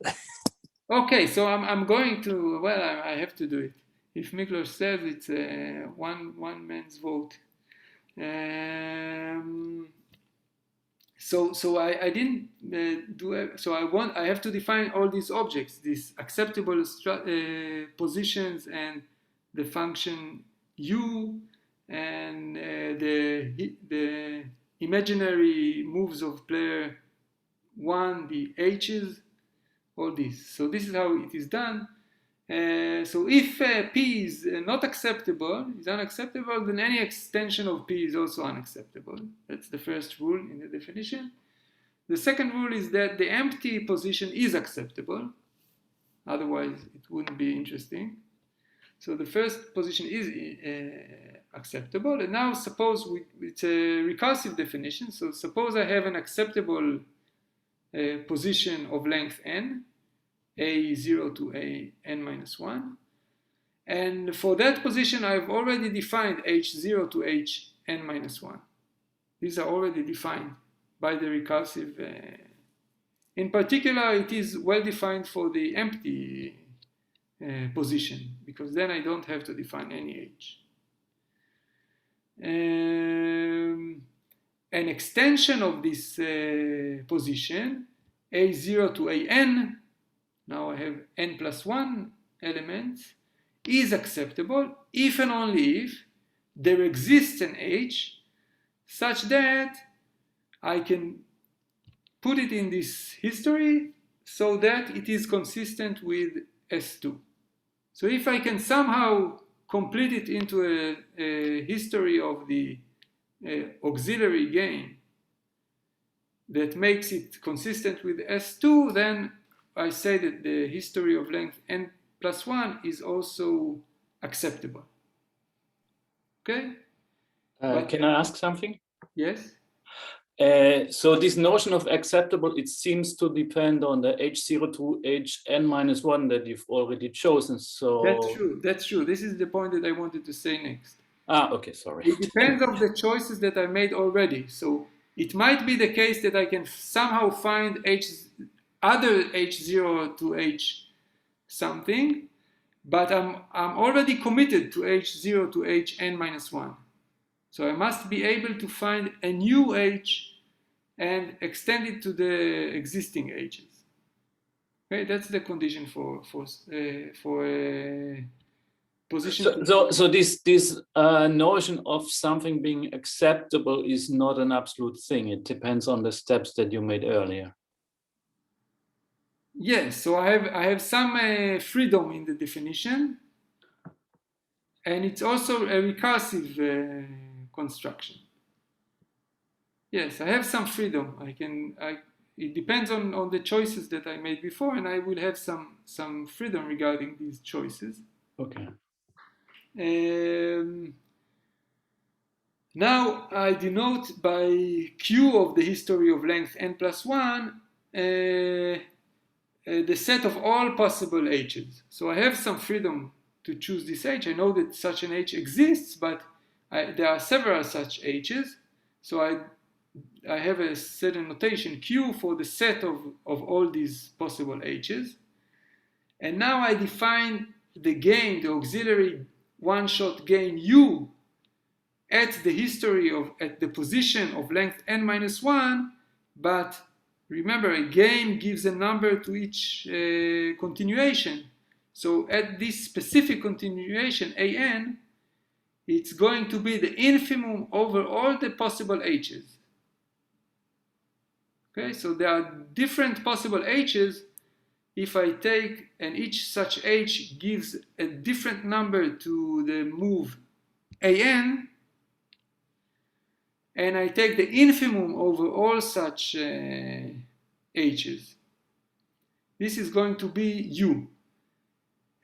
okay, so I'm going to. Well, I have to do it. If Miklos says it's one man's vote. So I didn't do it. So I have to define all these objects, these acceptable positions, and the function U, and the imaginary moves of player 1, the H's, all this. So this is how it is done, So if P is not acceptable, is unacceptable, then any extension of P is also unacceptable. That's the first rule in the definition. The second rule is that the empty position is acceptable. Otherwise, it wouldn't be interesting. So the first position is acceptable. And now suppose it's a recursive definition. So suppose I have an acceptable position of length n, a0 to a n minus 1. And for that position, I've already defined h0 to h n minus 1. These are already defined by the recursive. In particular, it is well defined for the empty position, because then I don't have to define any h. An extension of this position, a0 to an, now I have n plus 1 elements, is acceptable if and only if there exists an h such that I can put it in this history so that it is consistent with S2. So if I can somehow complete it into a history of the auxiliary gain that makes it consistent with S2, then I say that the history of length n plus 1 is also acceptable. Okay? Can I ask something? Yes? So this notion of acceptable, it seems to depend on the h0 to hn minus 1 that you've already chosen. So that's true. That's true. This is the point that I wanted to say next. Ah, okay, sorry. It depends on the choices that I made already. So it might be the case that I can somehow find other h0 to h something, but I'm already committed to h0 to hn minus 1. So I must be able to find a new h and extend it to the existing h's. Okay, that's the condition for position. So this notion of something being acceptable is not an absolute thing. It depends on the steps that you made earlier. Yes, so I have some freedom in the definition, and it's also a recursive construction. Yes, I have some freedom. It depends on the choices that I made before, and I will have some freedom regarding these choices. Okay. Now I denote by Q of the history of length n plus 1 the set of all possible h's. So I have some freedom to choose this h. I know that such an h exists, but there are several such h's. So I have a certain notation Q for the set of all these possible h's. And now I define the gain, the auxiliary one-shot gain U at the position of length n minus 1, but remember, a gain gives a number to each continuation. So at this specific continuation, an, it's going to be the infimum over all the possible h's. Okay, so there are different possible h's. If I take, and each such h gives a different number to the move an, and I take the infimum over all such h's. This is going to be u.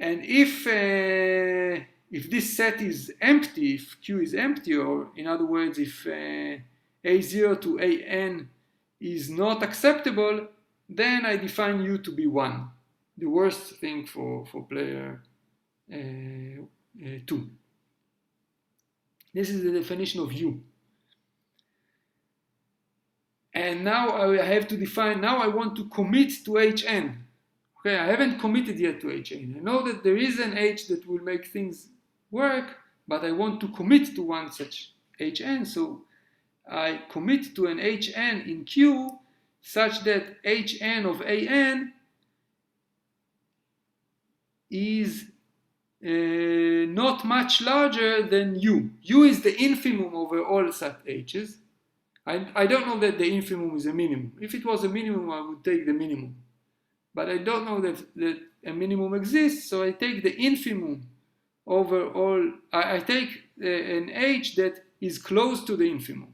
And if this set is empty, if Q is empty, or in other words, if a0 to an is not acceptable, then I define U to be 1. The worst thing for player 2. This is the definition of U. And now I have to define, now I want to commit to Hn. Okay, I haven't committed yet to Hn. I know that there is an H that will make things work, but I want to commit to one such Hn. So I commit to an Hn in Q such that Hn of An is not much larger than U. U is the infimum over all such H's. I don't know that the infimum is a minimum. If it was a minimum, I would take the minimum. But I don't know that a minimum exists, so I take the infimum over all, I take an H that is close to the infimum.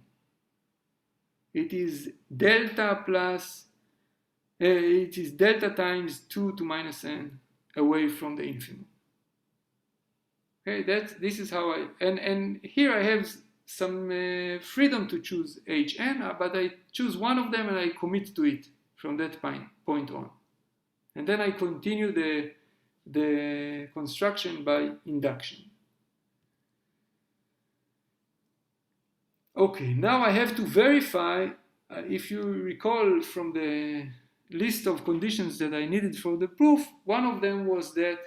It is delta plus, it is delta times 2 to minus n away from the infimum. Okay, this is how and here I have some freedom to choose Hn, but I choose one of them and I commit to it from that point on. And then I continue the construction by induction. Okay, now I have to verify, if you recall from the list of conditions that I needed for the proof, one of them was that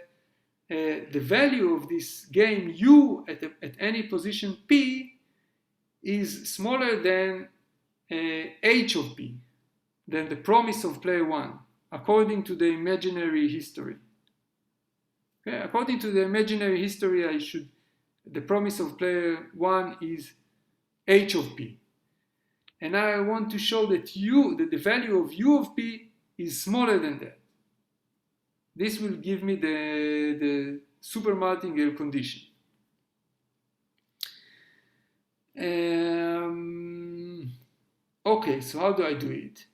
the value of this game u at any position p is smaller than h of p, than the promise of player 1, according to the imaginary history. Okay, according to the imaginary history, the promise of player 1 is h of p. And I want to show that the value of u of p is smaller than that. This will give me the super martingale condition. Okay, so how do I do it?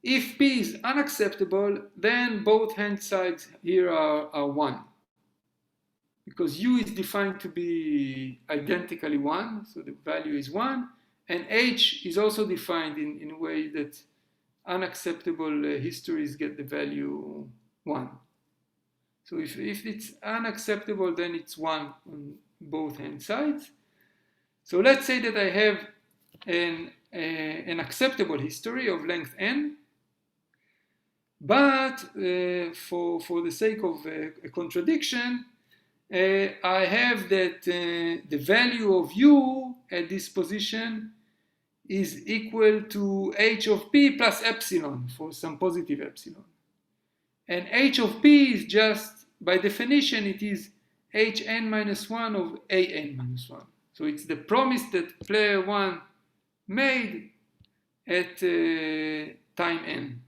If p is unacceptable, then both hand sides here are 1. Because u is defined to be identically 1, so the value is 1, and h is also defined in a way that unacceptable histories get the value 1. So if it's unacceptable, then it's 1 on both hand sides. So let's say that I have an acceptable history of length n, but for the sake of a contradiction, I have that the value of u at this position is equal to h of p plus epsilon for some positive epsilon. And h of p is just, by definition, it is hn minus 1 of an minus 1. So it's the promise that player 1 made at time n.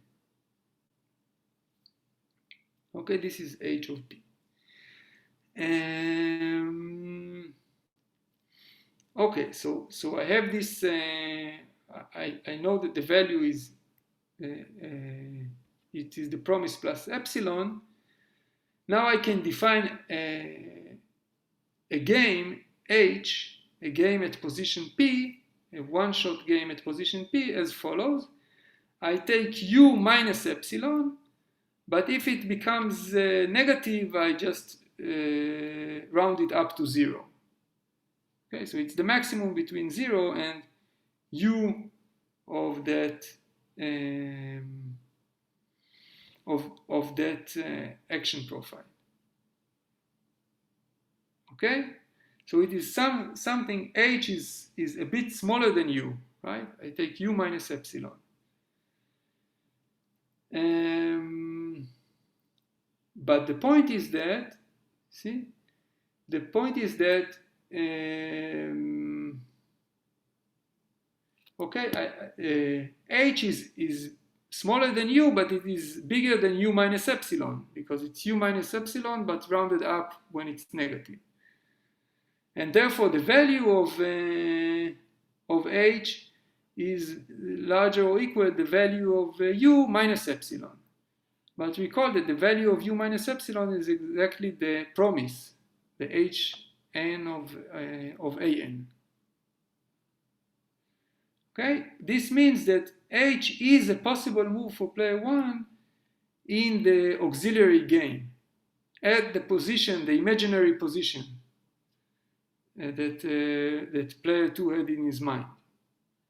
Okay, this is h of p. Okay, so I have this, I know that the value is, it is the promise plus epsilon. Now I can define a game H, a game at position P, a one-shot game at position P as follows. I take u minus epsilon, but if it becomes negative, I just round it up to 0. Okay, so it's the maximum between 0 and u of that action profile. Okay, so it is something h is a bit smaller than u, right? I take u minus epsilon. But the point is that, see, the point is that, h is smaller than u, but it is bigger than u minus epsilon, because it's u minus epsilon, but rounded up when it's negative. And therefore, the value of h is larger or equal to the value of u minus epsilon. But recall that the value of u minus epsilon is exactly the promise, the hn of an. Okay, this means that h is a possible move for player 1 in the auxiliary game at the position, the imaginary position that player 2 had in his mind.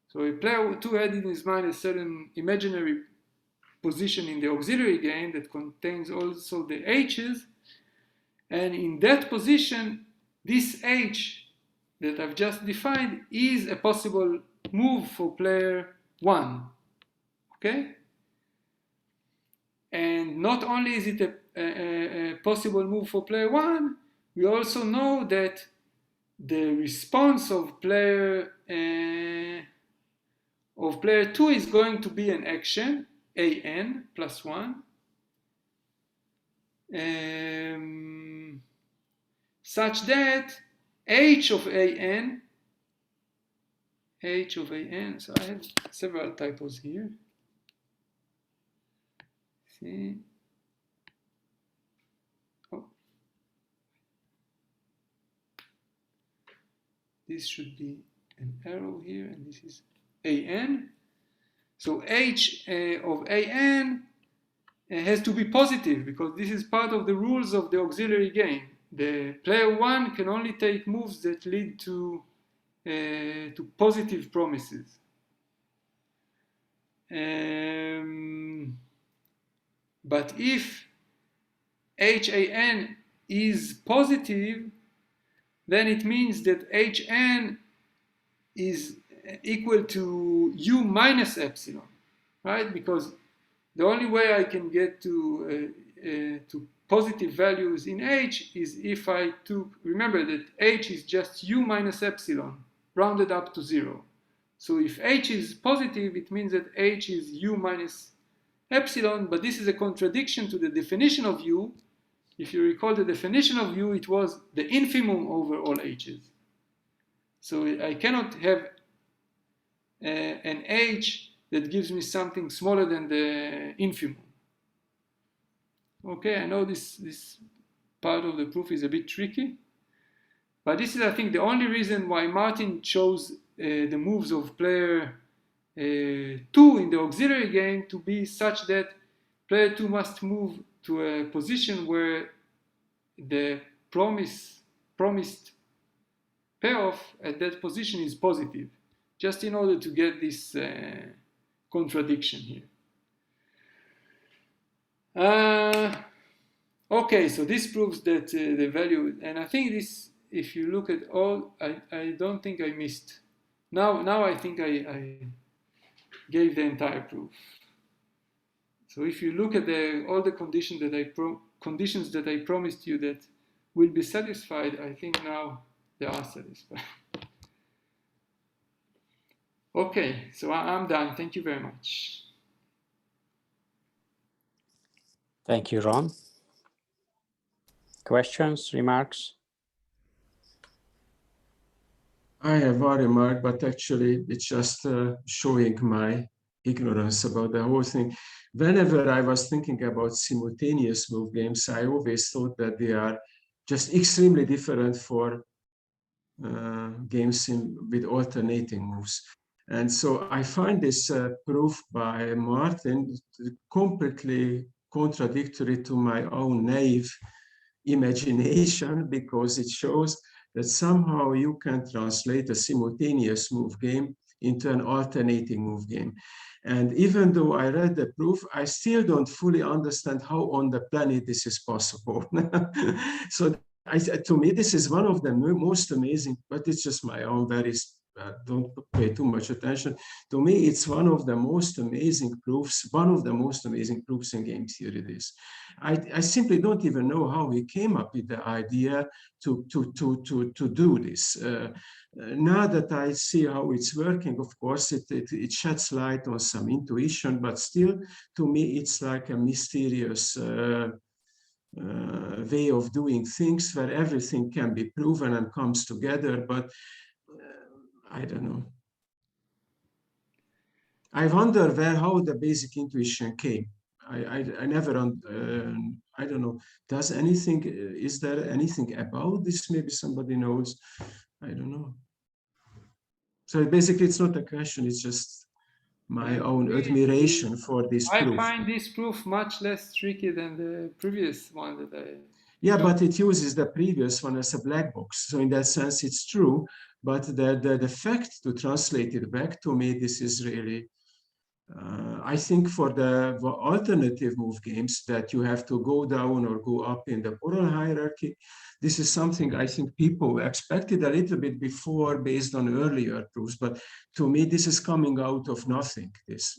So if player 2 had in his mind a certain imaginary position in the auxiliary game that contains also the h's, and in that position, this h that I've just defined is a possible move for player 1. Okay? And not only is it a possible move for player 1, we also know that the response of player 2 is going to be an action, an plus 1, such that h of an, so I have several typos here. See? Oh. This should be an arrow here, and this is an. So h of an has to be positive, because this is part of the rules of the auxiliary game. The player one can only take moves that lead to positive promises. But if HAN is positive, then it means that HN is equal to U minus epsilon, right? Because the only way I can get to positive values in H is if I took, remember that H is just U minus epsilon, rounded up to 0. So if H is positive, it means that H is U minus epsilon, but this is a contradiction to the definition of U. If you recall the definition of U, it was the infimum over all H's. So I cannot have an H that gives me something smaller than the infimum. Okay, I know this part of the proof is a bit tricky, but this is, I think, the only reason why Martin chose the moves of player 2 in the auxiliary game to be such that player 2 must move to a position where the promised payoff at that position is positive, just in order to get this contradiction here. Okay, so this proves that the value, and I think this, if you look at all, I don't think I missed. Now I think I gave the entire proof. So if you look at all the conditions that I promised you that will be satisfied, I think now they are satisfied. Okay, so I'm done. Thank you very much. Thank you, Ron. Questions, remarks? I have one remark, but actually it's just showing my ignorance about the whole thing. Whenever I was thinking about simultaneous move games, I always thought that they are just extremely different for games with alternating moves. And so I find this proof by Martin completely contradictory to my own naive imagination, because it shows that somehow you can translate a simultaneous move game into an alternating move game. And even though I read the proof, I still don't fully understand how on the planet this is possible. So to me, this is one of the most amazing, but it's just my own very, don't pay too much attention. To me, it's one of the most amazing proofs, in game theory. This, I simply don't even know how he came up with the idea to do this. Now that I see how it's working, of course, it sheds light on some intuition, but still, to me, it's like a mysterious way of doing things where everything can be proven and comes together, but I don't know. I wonder how the basic intuition came. I never, I don't know, is there anything about this? Maybe somebody knows, I don't know. So basically it's not a question, it's just my own admiration for this proof. I find this proof much less tricky than the previous one that I... Yeah, but it uses the previous one as a black box. So in that sense, it's true. But the fact to translate it back, to me, this is really, I think for the alternative move games that you have to go down or go up in the Borel hierarchy, this is something I think people expected a little bit before based on earlier proofs. But to me, this is coming out of nothing.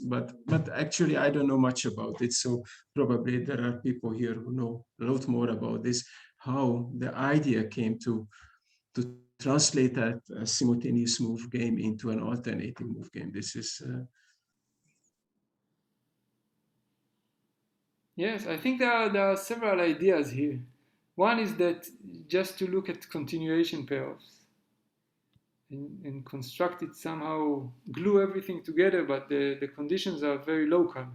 But actually, I don't know much about it. So probably there are people here who know a lot more about this, how the idea came to translate that simultaneous move game into an alternating move game. This is Yes, I think there are several ideas here. One is that just to look at continuation payoffs and construct it somehow, glue everything together, but the conditions are very local.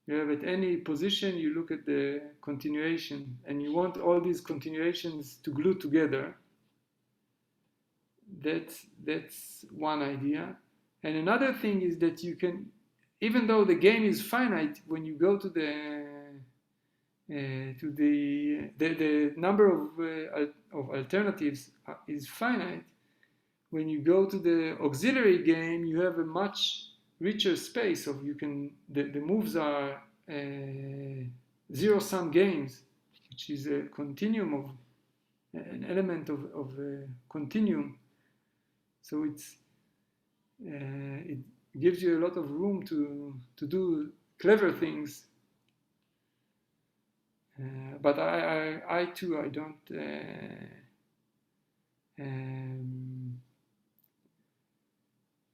You have at any position, you look at the continuation, and you want all these continuations to glue together. That's one idea. And another thing is that you can, even though the game is finite, when you go to the number of alternatives is finite. When you go to the auxiliary game, you have a much richer space of the moves are zero-sum games, which is a continuum of an element of a continuum. So it gives you a lot of room to do clever things. But I too, I don't.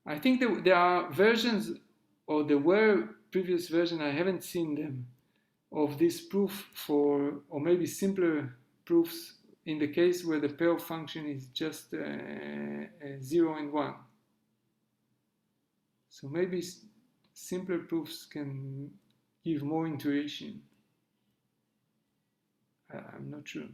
I think there are versions, or there were previous versions, I haven't seen them, of this proof or maybe simpler proofs in the case where the payoff function is just 0 and 1. So maybe simpler proofs can give more intuition. I'm not sure.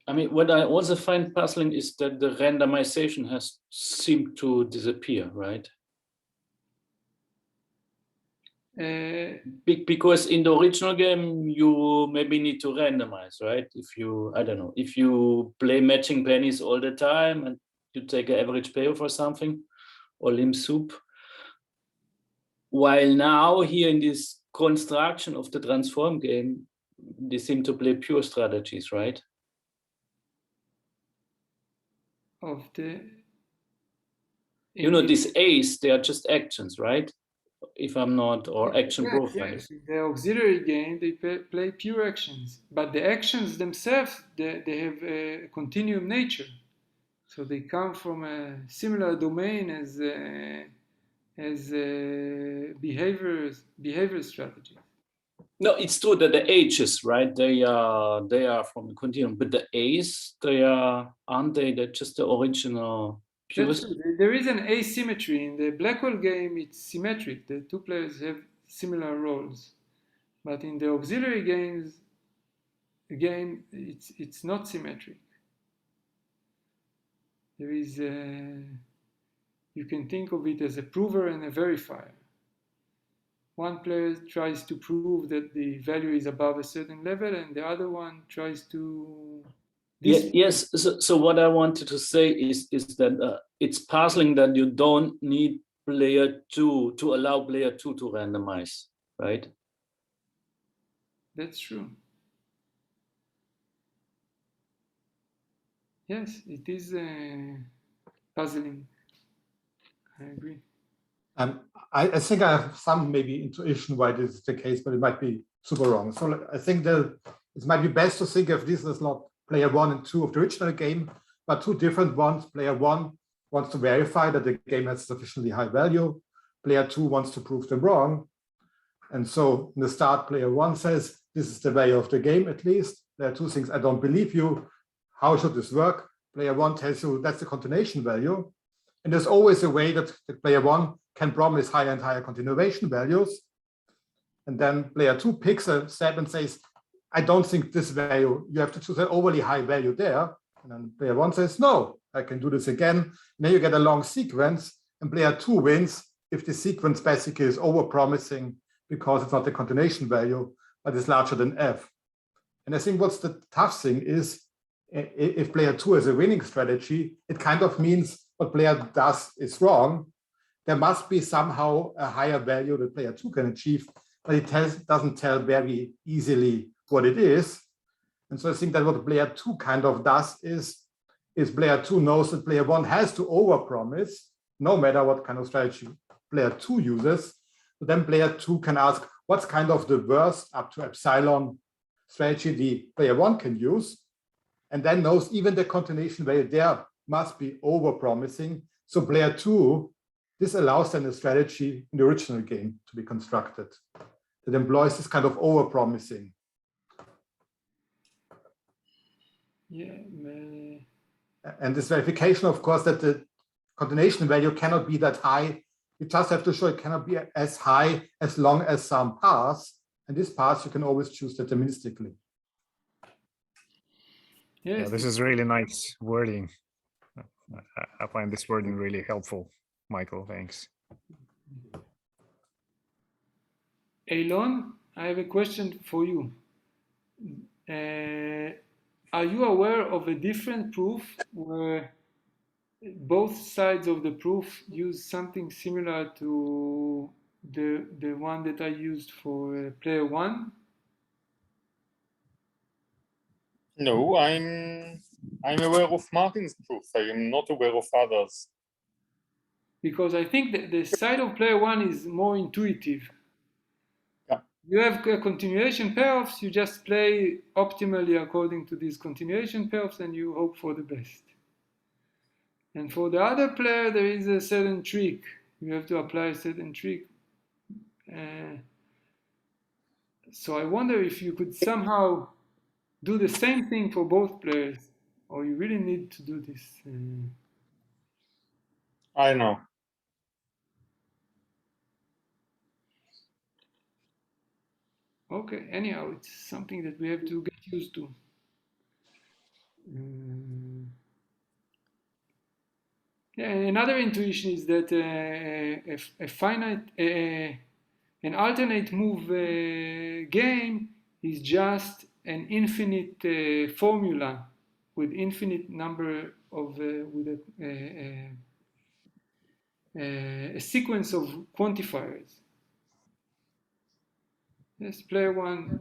I mean, what I also find puzzling is that the randomization has seemed to disappear, right? Because in the original game, you maybe need to randomize, right? If you, I don't know, if you play matching pennies all the time and you take an average payoff or something, or limb soup. While now here in this construction of the transform game, they seem to play pure strategies, right? Of the, you know, these A's, they are just actions, right? If I'm not, or action profiles. Yes. In the auxiliary game, they play pure actions, but the actions themselves, they have a continuum nature. So they come from a similar domain as behavior strategy. No, it's true that the H's, right? They are from a continuum, but the A's, aren't they? They're just the original. There is an asymmetry in the Blackwell game. It's symmetric. The two players have similar roles, but in the auxiliary games, it's not symmetric. There is you can think of it as a prover and a verifier. One player tries to prove that the value is above a certain level, and the other one tries to. Yes. So what I wanted to say is that it's puzzling that you don't need player 2 to allow player 2 to randomize, right? That's true. Yes, it is puzzling. I agree. I think I have some maybe intuition why this is the case, but it might be super wrong. So I think that it might be best to think of this as not player 1 and 2 of the original game, but two different ones. Player 1 wants to verify that the game has sufficiently high value. Player 2 wants to prove them wrong. And so in the start, player 1 says, this is the value of the game, at least. There are two things, I don't believe you. How should this work? Player 1 tells you that's the continuation value. And there's always a way that the player 1 can promise higher and higher continuation values. And then player 2 picks a step and says, I don't think this value, you have to choose an overly high value there. And then player 1 says, no, I can do this again. And then you get a long sequence, and player 2 wins if the sequence basically is over-promising because it's not the continuation value, but it's larger than f. And I think what's the tough thing is, if player 2 has a winning strategy, it kind of means what player does is wrong. There must be somehow a higher value that player 2 can achieve, but it doesn't tell very easily what it is. And so I think that what player 2 kind of does is player 2 knows that player 1 has to overpromise, no matter what kind of strategy player 2 uses. So then player 2 can ask, what's kind of the worst up to epsilon strategy the player 1 can use? And then knows even the continuation value there must be overpromising. So player 2, this allows then a strategy in the original game to be constructed that employs this kind of over-promising. Yeah. And this verification, of course, that the continuation value cannot be that high. You just have to show it cannot be as high as long as some pass. And this pass you can always choose deterministically. Yes. Yeah, this is really nice wording. I find this wording really helpful, Michael. Thanks. Elon, I have a question for you. Are you aware of a different proof where both sides of the proof use something similar to the one that I used for player 1? No, I'm aware of Martin's proof. I am not aware of others. Because I think that the side of player 1 is more intuitive. Yeah. You have continuation payoffs, you just play optimally according to these continuation payoffs and you hope for the best. And for the other player, there is a certain trick. You have to apply a certain trick. So I wonder if you could somehow do the same thing for both players, or you really need to do this. I know. Okay, anyhow, it's something that we have to get used to. Yeah, another intuition is that an alternate move game is just an infinite formula with infinite number of with a sequence of quantifiers. Yes, player 1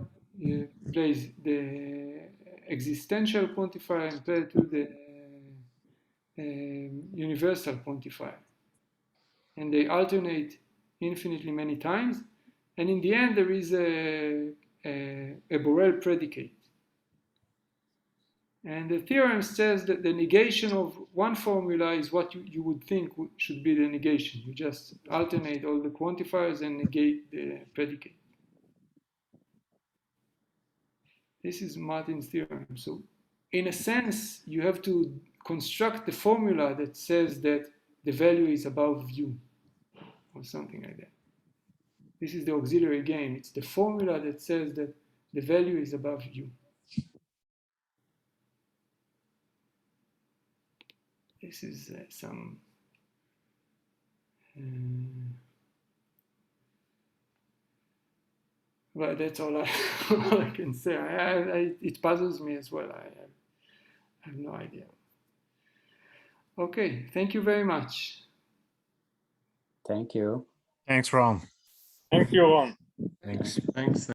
plays the existential quantifier and player 2 the universal quantifier. And they alternate infinitely many times. And in the end, there is a Borel predicate. And the theorem says that the negation of one formula is what you would think should be the negation. You just alternate all the quantifiers and negate the predicate. This is Martin's theorem. So in a sense, you have to construct the formula that says that the value is above u, or something like that. This is the auxiliary game. It's the formula that says that the value is above u. This is some well, that's all I can say. It puzzles me as well. I have no idea. Okay, thank you very much. Thank you. Thanks, Ron. Thank you, Ron. Thanks. Thanks.